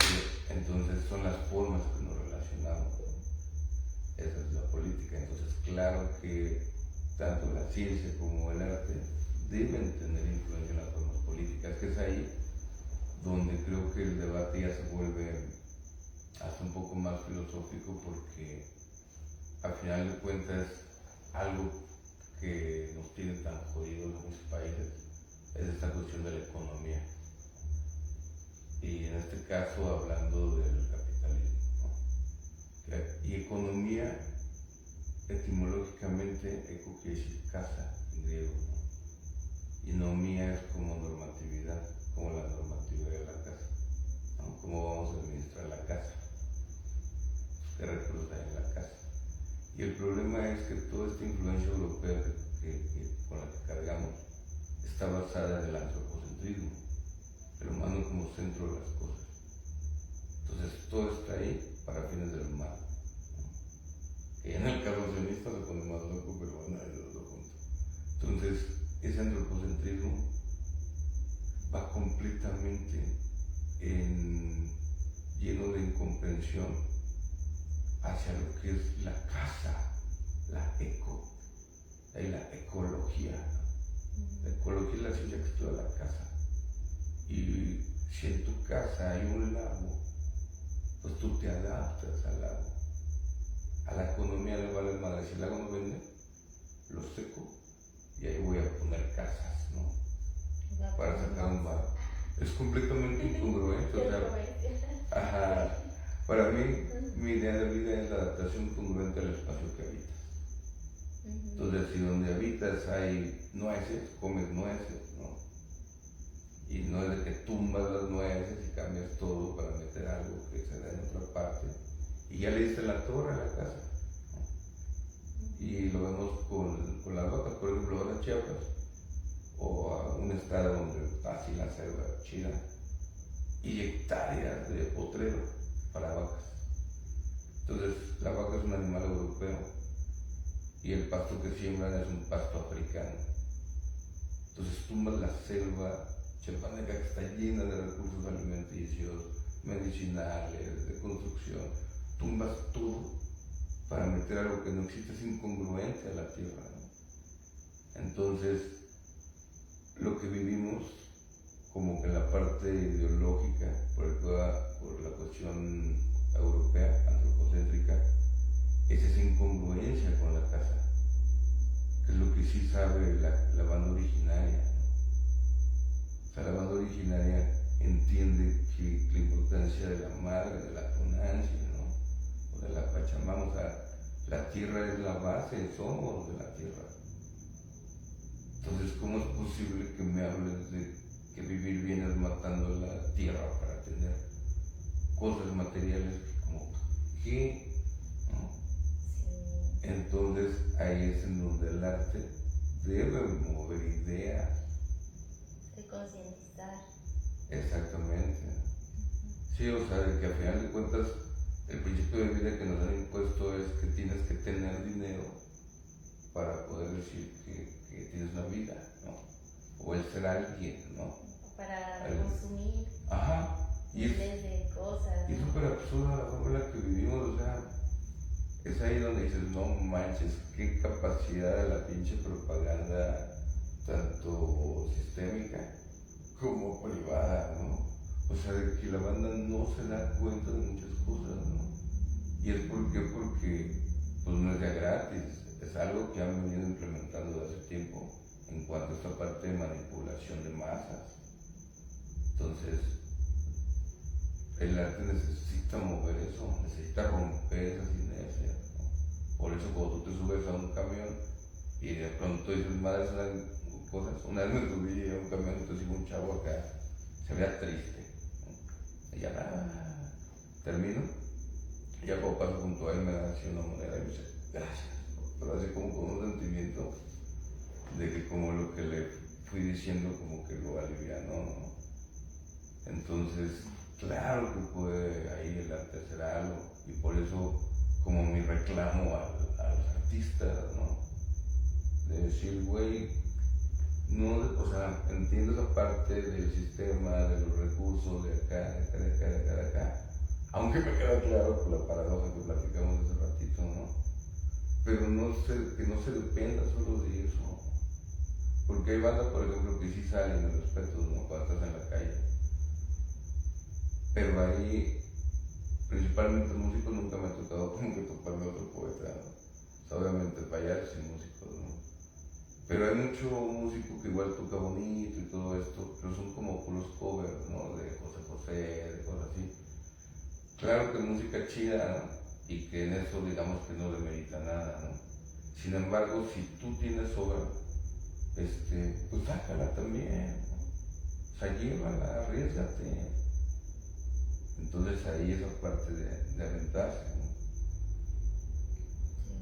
Y entonces son las formas que nos relacionamos, ¿no? Esa es la política. Entonces, claro que tanto la ciencia como el arte deben tener influencia en las formas políticas, que es ahí donde creo que el debate ya se vuelve hasta un poco más filosófico, porque al final de cuentas algo que nos tiene tan jodidos en muchos países es esta cuestión de la economía, y en este caso hablando del capitalismo, ¿no? Y economía, etimológicamente, eco quiere decir casa en griego, ¿no? Y nomía es como normatividad, como la normatividad de la casa, ¿no? Cómo vamos a administrar la casa, qué recursos hay en la casa. Y el problema es que toda esta influencia europea con la que cargamos está basada en el antropocentrismo, el humano como centro de las cosas. Entonces todo está ahí para fines del humano. Que en el caso sionista se pone más loco, pero bueno, ahí los dos juntos. Entonces ese antropocentrismo va completamente lleno de incomprensión hacia lo que es la casa, la ecología. La ecología es la ciencia que estudia la casa. Y si en tu casa hay un lago, pues tú te adaptas al lago. A la economía le vale madre. Si el lago no vende, lo seco y ahí voy a poner casas, ¿no? Para sacar un bar. Es completamente incongruente. O sea, ajá. Para mí, mi idea de vida es la adaptación congruente al espacio que habitas. Entonces, si donde habitas hay nueces, comes nueces, ¿no? Y no es de que tumbas las nueces y cambias todo para meter algo que se da en otra parte. Y ya le diste la torre a la casa, ¿no? Y lo vemos con las vacas, por ejemplo, ahora Chiapas, o a un estado donde así la selva chida, y hectáreas de potrero para vacas. Entonces, la vaca es un animal europeo y el pasto que siembran es un pasto africano. Entonces, tumbas la selva chiapaneca que está llena de recursos alimenticios, medicinales, de construcción, tumbas todo para meter algo que no existe, es incongruente a la tierra, ¿no? Entonces, lo que vivimos como que en la parte ideológica, por la cuestión europea, antropocéntrica, es esa incongruencia con la casa, que es lo que sí sabe la banda originaria, ¿no? O sea, la banda originaria entiende que la importancia de la madre, de la tonancia, ¿no? O de la Pachamama, o sea, la tierra es la base, somos de la tierra. Entonces, ¿cómo es posible que me hables de que vivir bien es matando la tierra para tener cosas materiales como qué? ¿No? Sí. Entonces, ahí es en donde el arte debe mover ideas. De concientizar. Exactamente. Sí, o sea, de que al final de cuentas el principio de vida que nos han impuesto es que tienes que tener dinero para poder decir que tienes una vida, ¿no? O el ser alguien, ¿no? Para consumir. Ajá. Y miles de cosas. Y es súper absurda la forma en la que vivimos, o sea, es ahí donde dices, no manches, qué capacidad de la pinche propaganda, tanto sistémica como privada, ¿no? O sea, de que la banda no se da cuenta de muchas cosas, ¿no? Y es porque pues no es de gratis, es algo que han venido implementando desde hace tiempo en cuanto a esta parte de manipulación de masas. Entonces, el arte necesita mover eso, necesita romper esas inercias, ¿no? Por eso cuando tú te subes a un camión y de pronto dices, madre, es una cosa, una vez me subí a un camión y entonces un chavo acá, se veía triste, ¿no? Y ya termino, y ya cuando paso junto a él me da así una moneda y me dice, gracias, pero así como con un sentimiento de que como lo que le fui diciendo como que lo alivianó, ¿no? Entonces, claro que puede ahí el arte hacer algo, y por eso como mi reclamo a los artistas, ¿no? De decir, güey, no, o sea, entiendo esa parte del sistema, de los recursos, de acá, aunque me queda claro por la paradoja que platicamos hace ratito, ¿no? Pero que no se dependa solo de eso, porque hay bandas, por ejemplo, que sí salen de respeto, ¿no? Cuando estás en la calle, pero ahí, principalmente músicos, nunca me ha tocado como que toparme otro poeta, ¿no? O sea, obviamente payasos y músicos, ¿no? Pero hay mucho músico que igual toca bonito y todo esto, pero son como puros covers, ¿no? De José José, de cosas así. Claro que música chida, ¿no? Y que en eso digamos que no demerita nada, ¿no? Sin embargo, si tú tienes obra, pues sácala también, ¿no? O sea, llévala, arriésgate. Entonces ahí esa parte de aventarse, ¿no? Sí.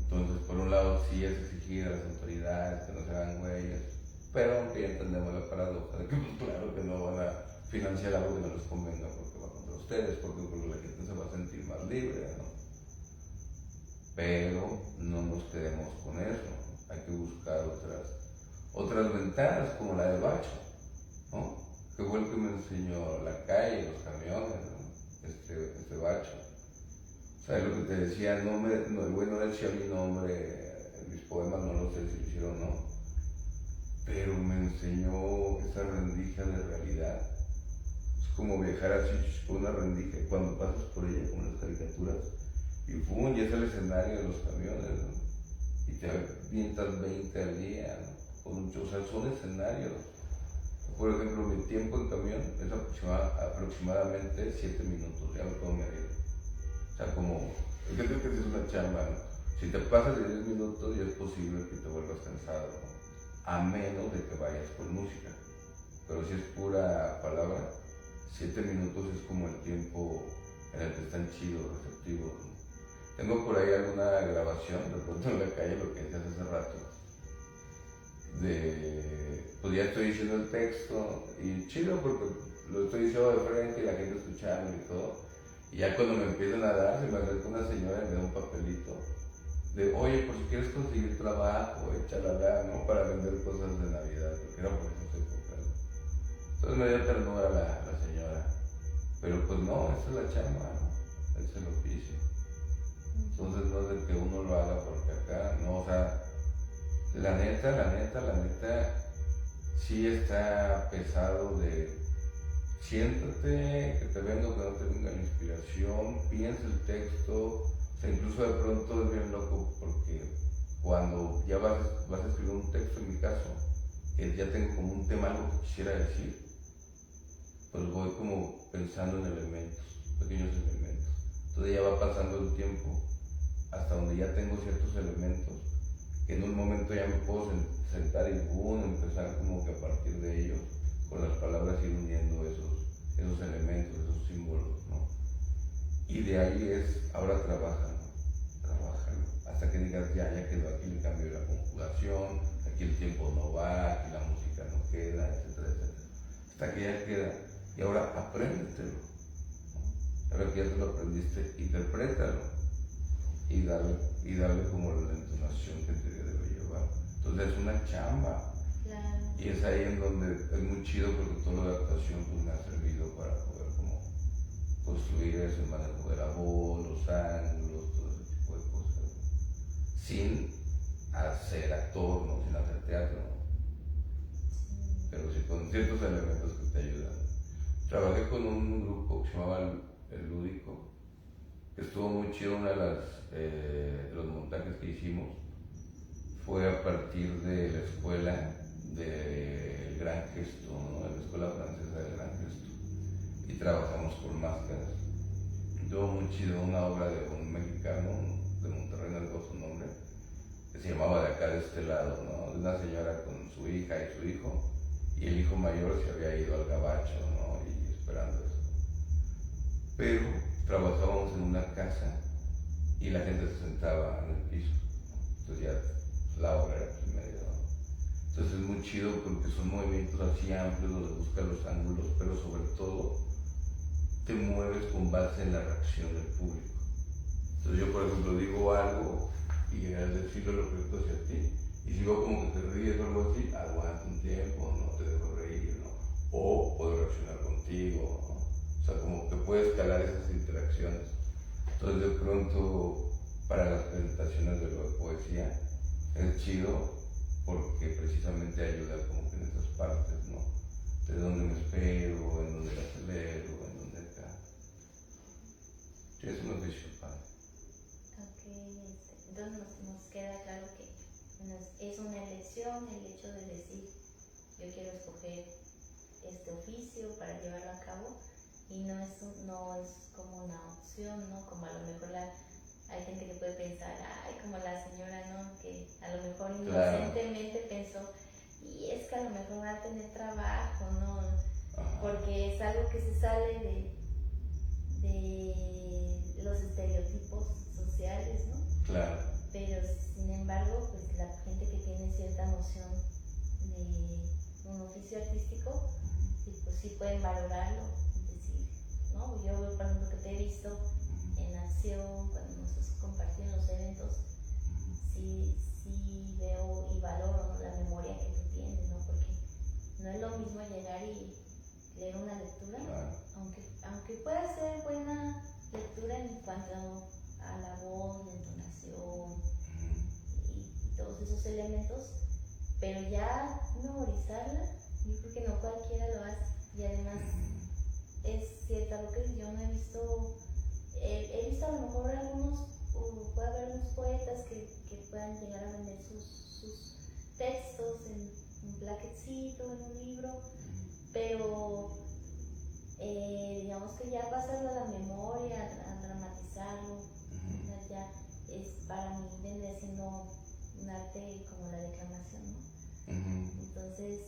Entonces, por un lado, sí es exigir a las autoridades que no se hagan güeyes, pero aunque ya entendemos la paradoja de que, pues claro, que no van a financiar algo que no les convenga porque va contra ustedes, porque la gente se va a sentir más libre, ¿no? Pero no nos quedemos con eso, hay que buscar otras ventanas, como la del bacho, ¿no? Que fue el que me enseñó la calle, los camiones, ¿no? Este bacho. O sea, lo que te decía, el güey no decía mi nombre, en mis poemas no lo sé si lo hicieron o no, pero me enseñó esa rendija de realidad. Es como viajar así por una rendija, cuando pasas por ella, como en las caricaturas, y ¡pum! Ya es el escenario de los camiones, ¿no? Y te avientas 20 al día, ¿no? O sea, son escenarios. Por ejemplo, mi tiempo en camión es aproximadamente 7 minutos, ya lo puedo medir. O sea, como, yo creo que es una chamba, ¿no? Si te pasas de 10 minutos ya es posible que te vuelvas cansado, ¿no? A menos de que vayas con música. Pero si es pura palabra, 7 minutos es como el tiempo en el que están chidos, receptivos, ¿no? Tengo por ahí alguna grabación, de pronto en la calle, lo que decías hace rato, pues ya estoy diciendo el texto, y chido porque lo estoy diciendo de frente y la gente escuchando y todo. Y ya cuando me empiezan a dar, se me acerca una señora y me da un papelito de, oye, por si quieres conseguir trabajo, échala, ¿no? Para vender cosas de Navidad, porque era por esas épocas. Entonces me dio ternura la señora. Pero pues no, esa es la chamba, ¿no? Ese es el oficio. Entonces no es de que uno lo haga porque acá, no, o sea, la neta, sí está pesado de siéntate, que te venga o que no te venga la inspiración, piensa el texto, o sea, incluso de pronto es bien loco porque cuando ya vas a escribir un texto, en mi caso, que ya tengo como un tema, algo que quisiera decir, pues voy como pensando en elementos, pequeños elementos. Entonces ya va pasando el tiempo hasta donde ya tengo ciertos elementos que en un momento ya me puedo sentar y boom, empezar como que a partir de ellos, con las palabras ir uniendo esos elementos, esos símbolos, ¿no? Y de ahí es, ahora trabájalo, hasta que digas, ya quedó, aquí le cambio la conjugación, aquí el tiempo no va, aquí la música no queda, etcétera, etcétera. Hasta que ya queda, y ahora apréndetelo, ¿no? Ahora que ya te lo aprendiste, interprétalo. Y darle como la entonación que te debe llevar. Entonces es una chamba. Claro. Y es ahí en donde es muy chido porque toda la adaptación pues, me ha servido para poder como construir eso, el manejo de la voz, los ángulos, todo ese tipo de cosas. Sin hacer actor, ¿no? Sin hacer teatro, ¿no? Pero sí con ciertos elementos que te ayudan. Trabajé con un grupo que se llamaba El Lúdico, que estuvo muy chido. Una de los montajes que hicimos fue a partir de la escuela del Gran Gesto, ¿no? De la escuela francesa del Gran Gesto, y trabajamos con máscaras. Estuvo muy chido, una obra de un mexicano de Monterrey, no recuerdo su nombre, que se llamaba De acá de este lado, ¿no? De una señora con su hija y su hijo, y el hijo mayor se había ido al gabacho, ¿no? Y esperando eso. Pero trabajábamos en una casa y la gente se sentaba en el piso. Entonces ya la obra era aquí medio, ¿no? Entonces es muy chido porque son movimientos así amplios donde buscas los ángulos, pero sobre todo te mueves con base en la reacción del público. Entonces yo, por ejemplo, digo algo y al decirlo lo proyecto hacia ti, y si veo como que te ríes o algo así, aguanta un tiempo, no te dejo reír, ¿no? O puedo reaccionar contigo, ¿no? O sea, como que puedes escalar esas interacciones. Entonces de pronto para las presentaciones de lo de poesía es chido porque precisamente ayuda como que en esas partes, ¿no? De dónde me espero, en dónde la acelero, en dónde acá. Sí, es un oficio padre. Ok, entonces nos queda claro que es una elección el hecho de decir, yo quiero escoger este oficio para llevarlo a cabo, y no es como una opción, ¿no? Como a lo mejor hay gente que puede pensar, ay, como la señora, ¿no? Que a lo mejor inocentemente pensó, y es que a lo mejor va a tener trabajo, ¿no? Ajá. Porque es algo que se sale de los estereotipos sociales, ¿no? Claro. Pero sin embargo, pues la gente que tiene cierta noción de un oficio artístico, pues sí pueden valorarlo, es decir, ¿no? Yo, por ejemplo, que te he visto en acción, cuando nos compartido en los eventos, sí veo y valoro, ¿no?, la memoria que tú tienes, ¿no? Porque no es lo mismo llegar y leer una lectura, Claro. aunque pueda ser buena lectura en cuanto a la voz, la entonación y todos esos elementos, pero ya memorizarla, yo creo que no cualquiera lo hace. Y además es cierta lo que yo no he visto, he visto a lo mejor algunos, o puede haber unos poetas que puedan llegar a vender sus textos en un plaquetcito, en un libro, pero digamos que ya pasarlo a la memoria, a dramatizarlo, o sea, ya es, para mí vendría siendo un arte como la declamación, ¿no? Entonces,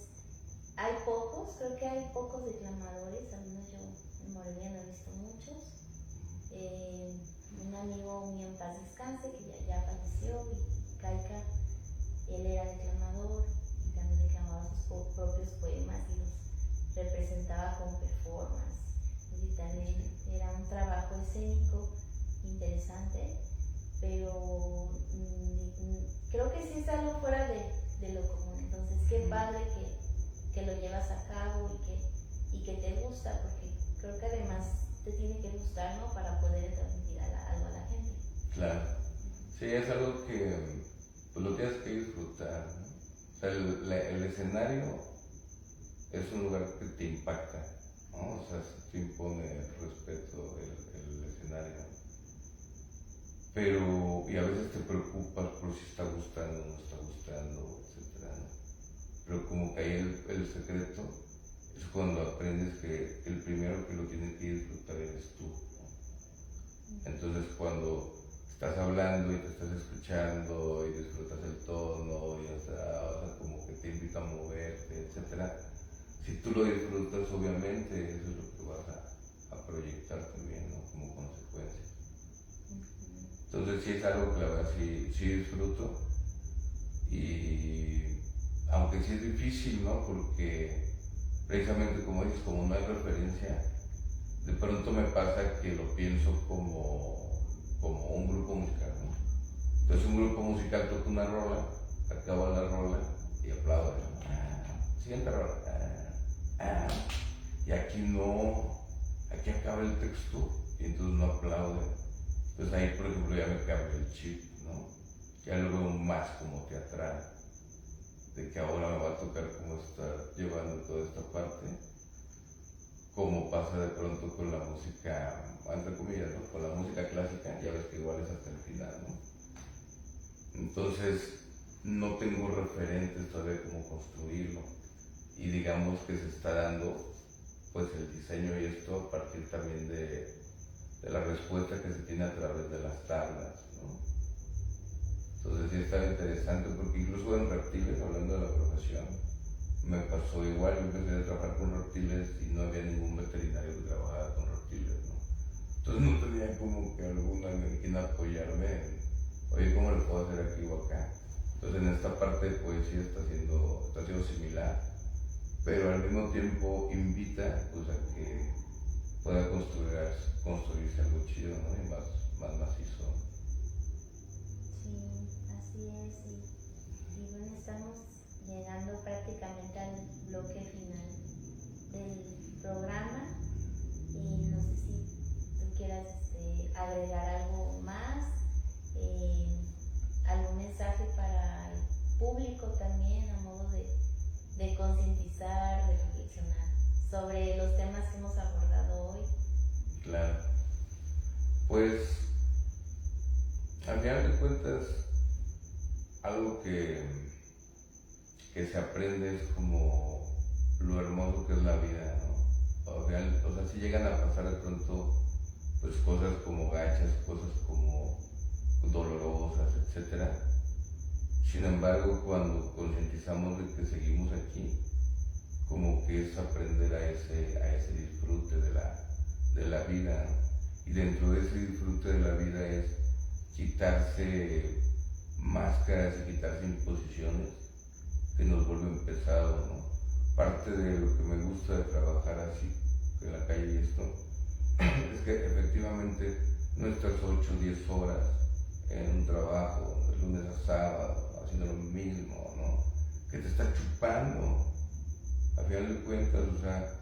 hay pocos, creo que hay pocos declamadores, al menos yo en Morelia no he visto muchos. Un amigo mío en paz descanse, que ya falleció, y Caica, él era declamador y también declamaba sus propios poemas y los representaba con performance. Y también era un trabajo escénico interesante, pero creo que sí es algo fuera de lo común. Entonces, qué padre que lo llevas a cabo y que te gusta, porque creo que además te tiene que gustar, ¿no?, para poder transmitir algo a la gente. Claro. Sí, es algo que pues lo tienes que disfrutar, ¿no? O sea, el escenario es un lugar que te impacta, ¿no? O sea, te impone respeto el escenario. Pero, y a veces te preocupas por si está gustando o no está gustando, etc., ¿no? Pero como que ahí el secreto es cuando aprendes que el primero que lo tiene que disfrutar eres tú, ¿no? Entonces cuando estás hablando y te estás escuchando y disfrutas el tono y o sea, como que te invita a moverte, etc., si tú lo disfrutas, obviamente eso es lo que vas a proyectar también, ¿no?, como consecuencia. Entonces sí es algo que la verdad sí disfruto, y aunque sí es difícil, ¿no?, porque precisamente como dices, como no hay referencia, de pronto me pasa que lo pienso como un grupo musical, ¿no? Entonces un grupo musical toca una rola, acaba la rola y aplaude, ¿no? Siguiente rola. Y aquí no, aquí acaba el texto y entonces no aplaude. Entonces ahí, por ejemplo, ya me cambia el chip, ¿no? Ya lo veo más como teatral, de que ahora me va a tocar como estar llevando toda esta parte, como pasa de pronto con la música, entre comillas, ¿no?, con la música clásica, ya ves que igual es hasta el final, ¿no? Entonces no tengo referentes todavía cómo construirlo, y digamos que se está dando pues el diseño y esto a partir también de la respuesta que se tiene a través de las tablas, ¿no? Entonces sí está interesante, porque incluso en reptiles, hablando de la profesión, me pasó igual. Yo empecé a trabajar con reptiles y no había ningún veterinario que trabajara con reptiles, ¿no? Entonces no tenía como que alguna en quien apoyarme, oye, ¿cómo le puedo hacer aquí o acá? Entonces en esta parte de poesía está siendo similar, pero al mismo tiempo invita pues a que pueda construirse algo chido, ¿no?, y más macizo. Sí, así es. Y bueno, estamos llegando prácticamente al bloque final del programa, y no sé si tú quieras agregar algo más, algún mensaje para el público también, a modo de concientizar, de reflexionar sobre los temas que hemos abordado hoy. Claro. Pues, al final de cuentas, algo que se aprende es como lo hermoso que es la vida, ¿no? O sea, si llegan a pasar de pronto pues cosas como gachas, cosas como dolorosas, etc., Sin embargo, cuando concientizamos de que seguimos aquí, como que es aprender a ese disfrute de la vida. Y dentro de ese disfrute de la vida es quitarse máscaras y quitarse imposiciones que nos vuelven pesados, ¿no? Parte de lo que me gusta de trabajar así, en la calle y esto, es que efectivamente no estás 8 o 10 horas en un trabajo, de lunes a sábado, haciendo lo mismo, ¿no? Que te está chupando. A final de cuentas, o sea,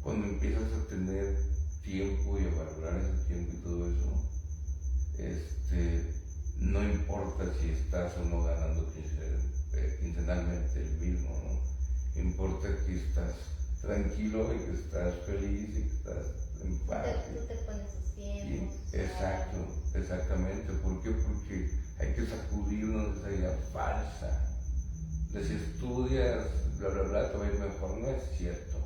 cuando empiezas a tener tiempo y a valorar ese tiempo y todo eso, no importa si estás o no ganando quincenalmente el mismo, ¿no? Importa que estás tranquilo y que estás feliz y que estás en paz. Tú te pones tus tiempos. Exacto, exactamente. ¿Por qué? Porque hay que sacudirnos de esa idea falsa de si estudias, bla, bla, bla, te va a ir mejor. No es cierto,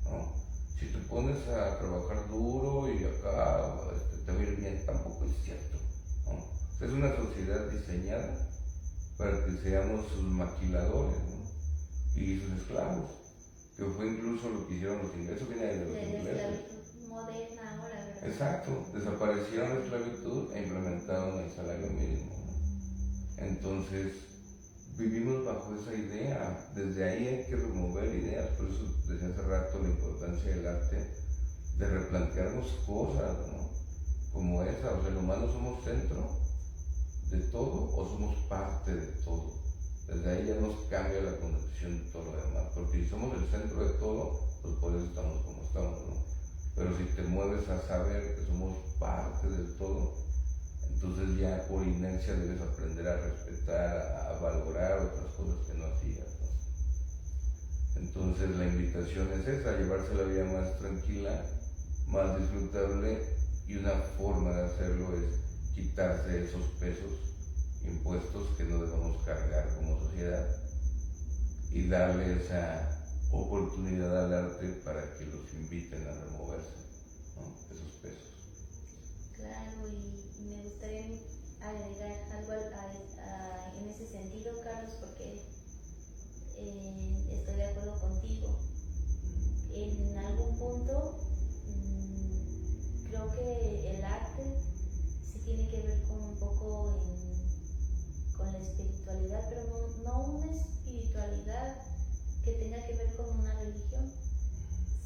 ¿no? Si te pones a trabajar duro y acá te va a ir bien, tampoco es cierto, ¿no? Es una sociedad diseñada para que seamos sus maquiladores, ¿no? Y sus esclavos, que fue incluso lo que hicieron los ingleses. Eso viene de los ingleses. La esclavitud moderna ahora, ¿verdad? Exacto, desaparecieron la esclavitud e implementaron el salario mínimo, ¿no? Entonces, vivimos bajo esa idea. Desde ahí hay que remover ideas. Por eso decía hace rato la importancia del arte, de replantearnos cosas, ¿no? Como esa, o sea, los humanos somos centro de todo o somos parte de todo. Desde ahí ya nos cambia la concepción de todo lo demás, porque si somos el centro de todo, pues por eso estamos como estamos, ¿no? Pero si te mueves a saber que somos parte del todo, entonces ya por inercia debes aprender a respetar, a valorar otras cosas que no hacías, ¿no? Entonces la invitación es esa, llevarse la vida más tranquila, más disfrutable, y una forma de hacerlo es quitarse esos pesos impuestos que no debemos cargar como sociedad y darle esa oportunidad al arte para que los inviten a removerse, ¿no? Esos pesos. Claro, y me gustaría agregar algo en ese sentido, Carlos, porque estoy de acuerdo contigo. En algún punto, creo que el arte sí tiene que ver con un poco con la espiritualidad, pero no una espiritualidad que tenga que ver con una religión,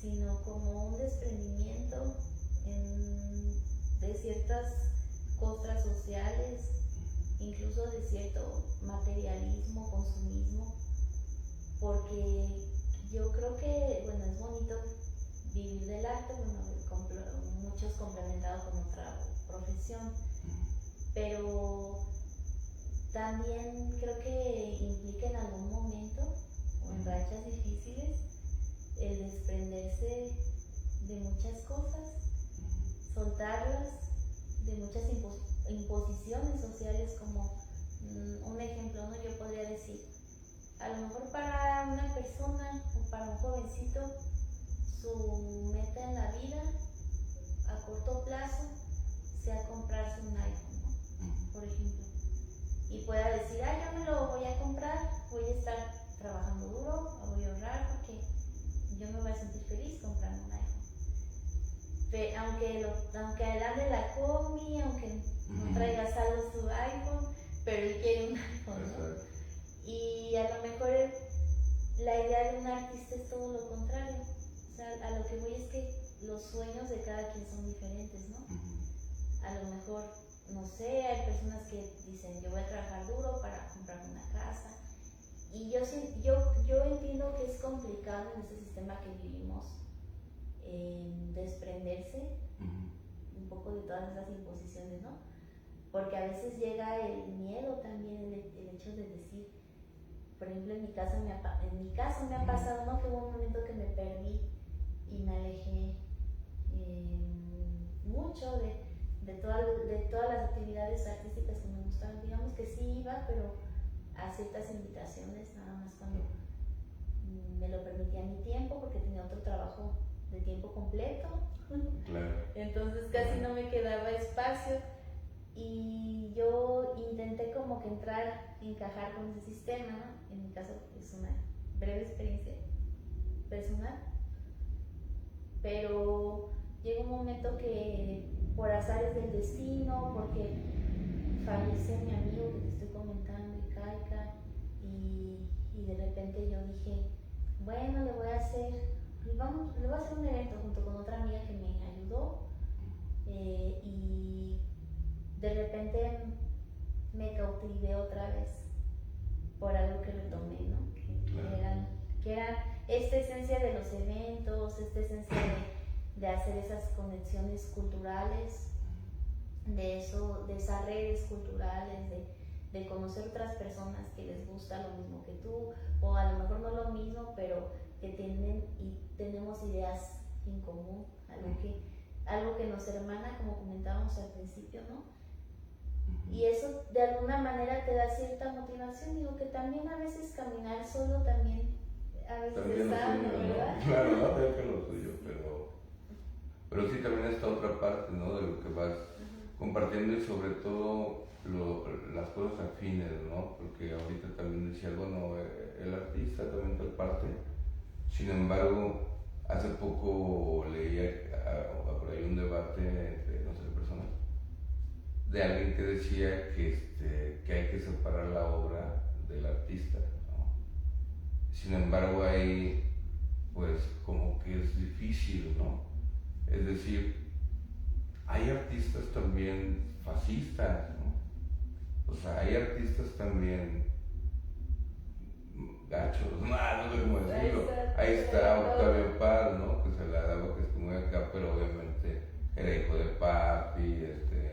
sino como un desprendimiento de ciertas costras sociales, incluso de cierto materialismo, consumismo, porque yo creo que, bueno, es bonito vivir del arte, bueno, muchos complementados con otra profesión, pero también creo que implica en algún momento, o en rachas difíciles, el desprenderse de muchas cosas, soltarlas, de muchas imposiciones sociales, como un ejemplo, ¿no? Yo podría decir, a lo mejor para una persona o para un jovencito, su meta en la vida a corto plazo sea comprarse un iPhone, ¿no? Por ejemplo, y pueda decir, yo me lo voy a comprar, voy a estar trabajando duro, voy a ahorrar porque yo me voy a sentir feliz comprando un iPhone. Aunque ande la combi, aunque no traiga saldo su iPhone, pero él quiere un iPhone, ¿no? Y a lo mejor la idea de un artista es todo lo contrario. O sea, a lo que voy es que los sueños de cada quien son diferentes, ¿no? A lo mejor, no sé, hay personas que dicen, yo voy a trabajar duro para comprarme una casa. Y yo entiendo que es complicado en este sistema que vivimos desprenderse un poco de todas esas imposiciones, ¿no? Porque a veces llega el miedo también, el hecho de decir, por ejemplo, en mi caso me ha pasado, ¿no? Que hubo un momento que me perdí y me alejé mucho de todas las actividades artísticas que me gustaban. Digamos que sí iba, pero a ciertas invitaciones, nada más cuando me lo permitía mi tiempo, porque tenía otro trabajo de tiempo completo. Claro. Entonces casi no me quedaba espacio. y yo intenté como que encajar con ese sistema, ¿no? En mi caso es una breve experiencia personal, pero llegó un momento que por azares del destino, porque fallece mi amigo que te estoy comentando, Ikaika, y de repente yo dije, bueno, le voy a hacer un evento junto con otra amiga que me ayudó, y de repente me cautivé otra vez por algo que retomé, ¿no? Que era esta esencia de los eventos, esta esencia de hacer esas conexiones culturales, de esas redes culturales, de conocer otras personas que les gusta lo mismo que tú, o a lo mejor no lo mismo, pero que tenemos ideas en común, algo que nos hermana, como comentábamos al principio, ¿no? Y eso de alguna manera te da cierta motivación. Digo que también a veces caminar solo también a veces también está, lo suyo, ¿verdad? ¿no? Claro, no es que lo suyo, pero sí también está otra parte, ¿no? De lo que vas compartiendo y sobre todo las cosas afines, ¿no? Porque ahorita también decía, bueno, el artista también tal parte. Sin embargo, hace poco leía por ahí un debate entre, no sé, personas, de alguien que decía que hay que separar la obra del artista, ¿no? Sin embargo, ahí, pues, como que es difícil, ¿no? Es decir, hay artistas también fascistas, ¿no? O sea, hay artistas también gachos, no sé cómo decirlo. Ahí está Octavio Paz, ¿no? Que se la daba que estuvo acá, pero obviamente era hijo de papi,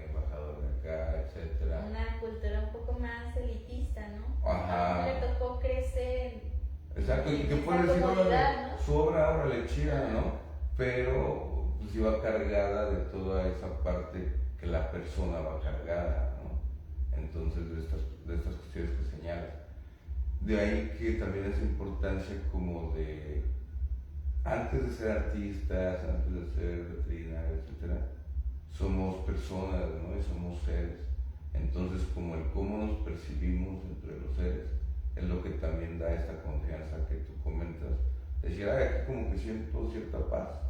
embajador de acá, etcétera. Una cultura un poco más elitista, ¿no? Ajá. Le tocó crecer. Exacto, y que puede decir, ¿no? Su obra ahora le chida, ¿no? Pero pues iba cargada de toda esa parte que la persona va cargada, ¿no? Entonces, de estas cuestiones que señalas. De ahí que también esa importancia como de, antes de ser artistas, antes de ser veterinarios, etcétera, somos personas, ¿no? Y somos seres. Entonces, como el cómo nos percibimos entre los seres, es lo que también da esta confianza que tú comentas. Decir, aquí como que siento cierta paz.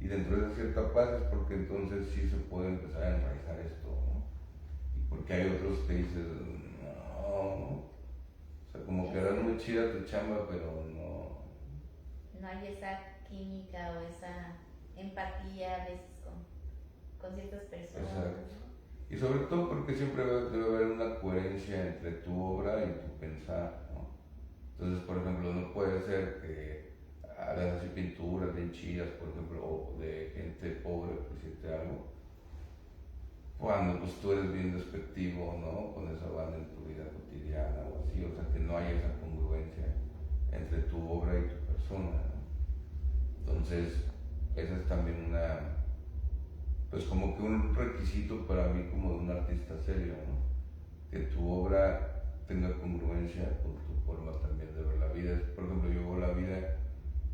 Y dentro de esa cierta paz es porque entonces sí se puede empezar a enraizar esto, ¿no? Y porque hay otros que dices, no. O sea, como que era muy chida tu chamba, pero no. No hay esa química o esa empatía a veces con ciertas personas. Exacto. Y sobre todo porque siempre debe haber una coherencia entre tu obra y tu pensar, ¿no? Entonces, por ejemplo, no puede ser que hagas así pinturas bien chidas, por ejemplo, o de gente pobre, por decirte algo, cuando pues tú eres bien despectivo, ¿no? Con esa banda en tu vida cotidiana o así, o sea, que no hay esa congruencia entre tu obra y tu persona, ¿no? Entonces, esa es también pues como que un requisito para mí como de un artista serio, ¿no? Que tu obra tenga congruencia con tu forma también de ver la vida. Por ejemplo, yo veo la vida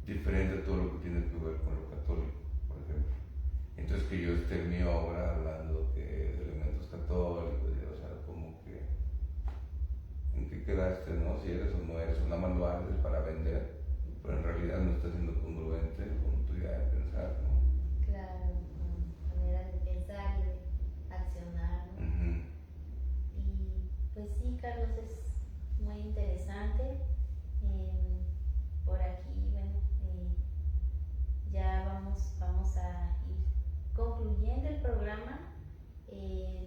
diferente a todo lo que tiene que ver con lo católico, por ejemplo. Entonces que yo esté en mi obra hablando de elementos católicos, o sea, como que ¿en qué quedaste, no? Si eres o no eres, una mano lo haces para vender, pero en realidad no está siendo congruente con tu idea de pensar, ¿no? Claro, manera de pensar y de accionar, ¿no? Y pues sí, Carlos, es muy interesante. Por aquí, bueno, ya vamos a ir concluyendo el programa,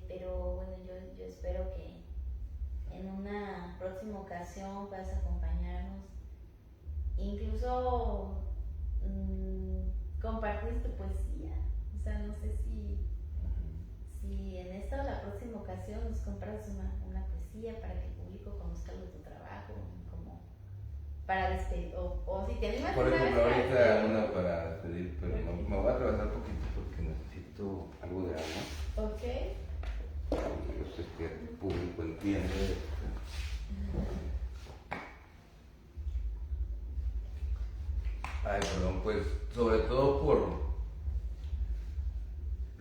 pero bueno, yo espero que en una próxima ocasión puedas acompañarnos, incluso compartir tu poesía. O sea, no sé si en esta o la próxima ocasión nos compras una poesía para que el público conozca algo de tu trabajo, como para despedir, o si te animas. Por ejemplo, ahorita una para despedir, pero me voy a atravesar un poquito porque necesito algo de agua. Ok. Yo sé que el público entiende. Ay, perdón, pues sobre todo por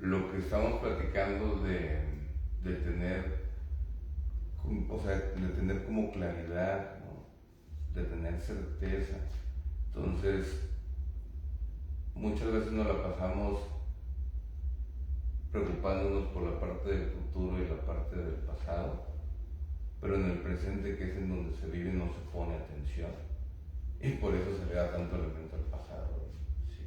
lo que estamos platicando de tener tener como claridad, ¿no? De tener certeza. Entonces, muchas veces nos la pasamos preocupándonos por la parte del futuro y la parte del pasado, pero en el presente, que es en donde se vive, no se pone atención, y por eso se le da tanto elemento al pasado. ¿Sí?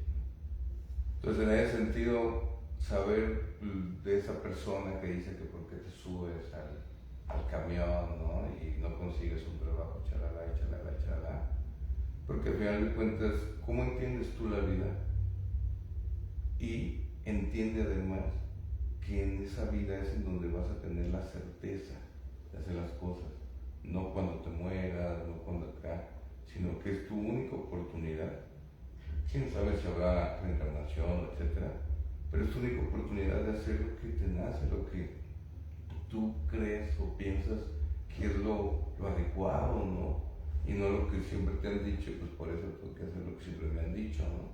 Entonces, en ese sentido, saber de esa persona que dice que por qué te subes al camión, ¿no? Y no consigues un trabajo, chalala, chalala, chalala, porque al final de cuentas, ¿cómo entiendes tú la vida? Y entiende además que en esa vida es en donde vas a tener la certeza de hacer las cosas, no cuando te mueras, no cuando acá, sino que es tu única oportunidad. Quién sabe si habrá reencarnación, etcétera, pero es tu única oportunidad de hacer lo que te nace, lo que tú crees o piensas que es lo adecuado, ¿no? Y no lo que siempre te han dicho, pues por eso tengo que hacer lo que siempre me han dicho, ¿no?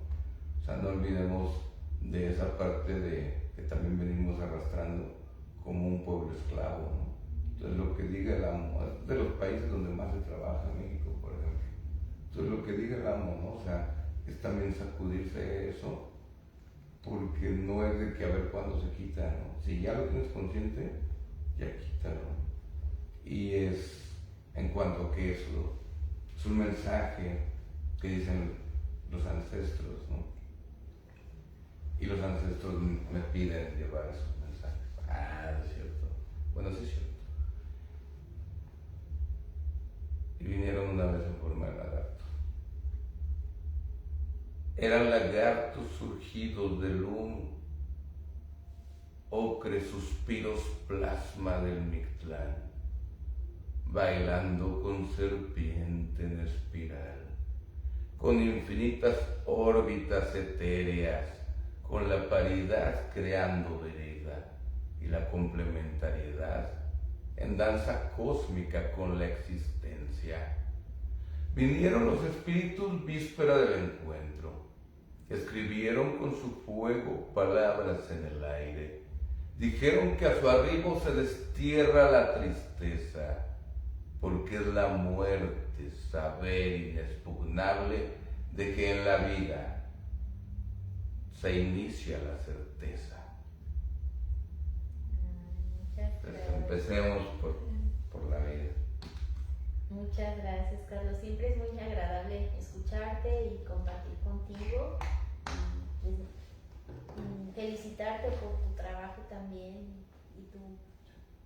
O sea, no olvidemos de esa parte que también venimos arrastrando como un pueblo esclavo, ¿no? Entonces lo que diga el amo, es de los países donde más se trabaja, México, por ejemplo. Entonces lo que diga el amo, ¿no? O sea, es también sacudirse eso, porque no es de que a ver cuándo se quita, ¿no? Si ya lo tienes consciente, ya quítalo. Y es en cuanto a que eso es un mensaje que dicen los ancestros, ¿no? Y los ancestros me piden llevar esos mensajes. Ah, es cierto. Bueno, sí es cierto. Y vinieron una vez en forma de lagarto. Eran lagartos surgidos del humo, ocre suspiros plasma del Mictlán, bailando con serpiente en espiral, con infinitas órbitas etéreas, con la paridad creando vereda y la complementariedad en danza cósmica con la existencia. Vinieron los espíritus víspera del encuentro, escribieron con su fuego palabras en el aire, dijeron que a su arribo se destierra la tristeza, porque es la muerte saber inexpugnable de que en la vida se inicia la certeza. Entonces empecemos por la vida. Muchas gracias, Carlos. Siempre es muy agradable escucharte y compartir contigo. Felicitarte por tu trabajo también y tu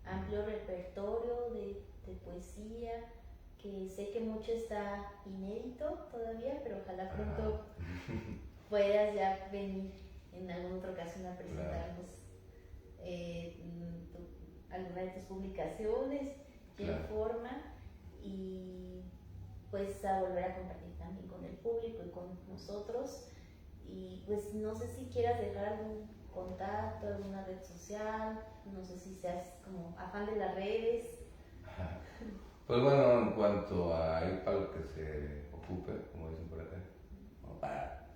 amplio repertorio de poesía, que sé que mucho está inédito todavía, pero ojalá pronto puedas ya venir en alguna otra ocasión a presentarnos alguna de tus publicaciones en forma, y pues a volver a compartir también con el público y con nosotros. Y pues no sé si quieras dejar algún contacto, alguna red social, no sé si seas como afán de las redes. Pues bueno, en cuanto a ir para lo que se ocupe, como dicen por acá,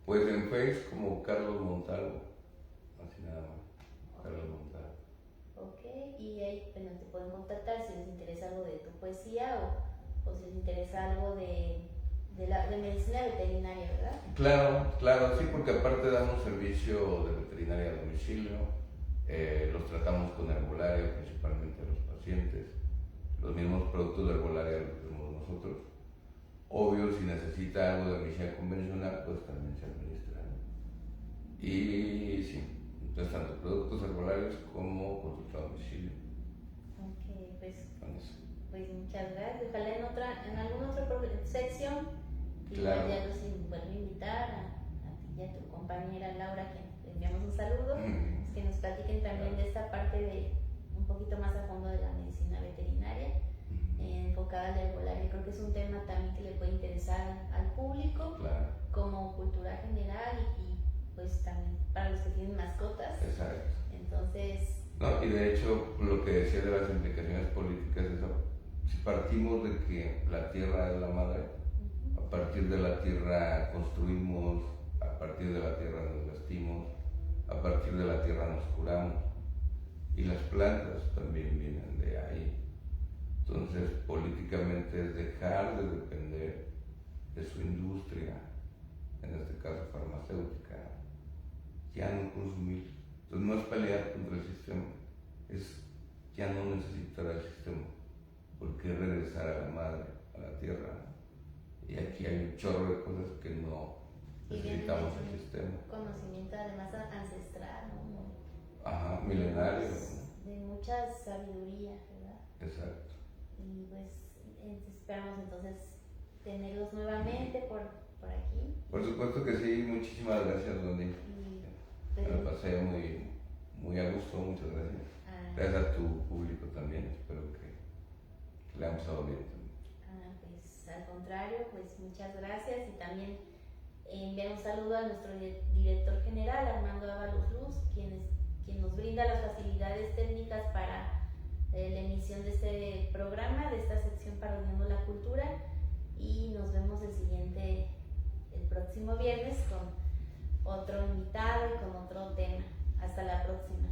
pues en Facebook como Carlos Montalvo, así nada más, okay. Carlos Montalvo. Ok, y ahí bueno, te pueden contactar si les interesa algo de tu poesía o si les interesa algo de medicina veterinaria, ¿verdad? Claro, sí, porque aparte damos servicio de veterinaria a domicilio, los tratamos con herbolaria, principalmente a los pacientes, los mismos productos de herbolaria los tenemos nosotros. Obvio, si necesita algo de medicina convencional, pues también se administra, ¿no? Y sí, entonces tanto productos herbolarios como consulta a domicilio. Ok, pues muchas gracias. Ojalá en alguna otra sección, claro. Ya los vuelvo a invitar a ti y a tu compañera Laura, que le enviamos un saludo, que nos platiquen también de esta parte de un poquito más a fondo de la medicina veterinaria, enfocada al herbolario. Creo que es un tema también que le puede interesar al público, como cultura general y pues también para los que tienen mascotas. Exacto. Entonces... No, y de hecho, lo que decía de las implicaciones políticas es eso. Si partimos de que la tierra es la madre, a partir de la tierra construimos, a partir de la tierra nos vestimos, a partir de la tierra nos curamos, y las plantas también vienen de ahí. Entonces, políticamente es dejar de depender de su industria, en este caso farmacéutica, ya no consumir. Entonces, no es pelear contra el sistema, es ya no necesitar al sistema, porque es regresar a la madre, a la tierra. Y aquí hay un chorro de cosas que no necesitamos el sistema. Conocimiento además ancestral, ¿no? Ajá, milenario. De mucha sabiduría, ¿verdad? Exacto. Y pues esperamos entonces tenerlos nuevamente por aquí. Por supuesto que sí, muchísimas gracias, Wendy. Me lo pasé muy a gusto, muchas gracias. Gracias a tu público también, espero que le haya pasado bien también. Pues al contrario, pues muchas gracias y también enviar un saludo a nuestro director general, Armando Ábalos Luz, quien nos brinda las facilidades técnicas para la emisión de este programa, de esta sección Parodiando la Cultura, y nos vemos el próximo viernes con otro invitado y con otro tema. Hasta la próxima.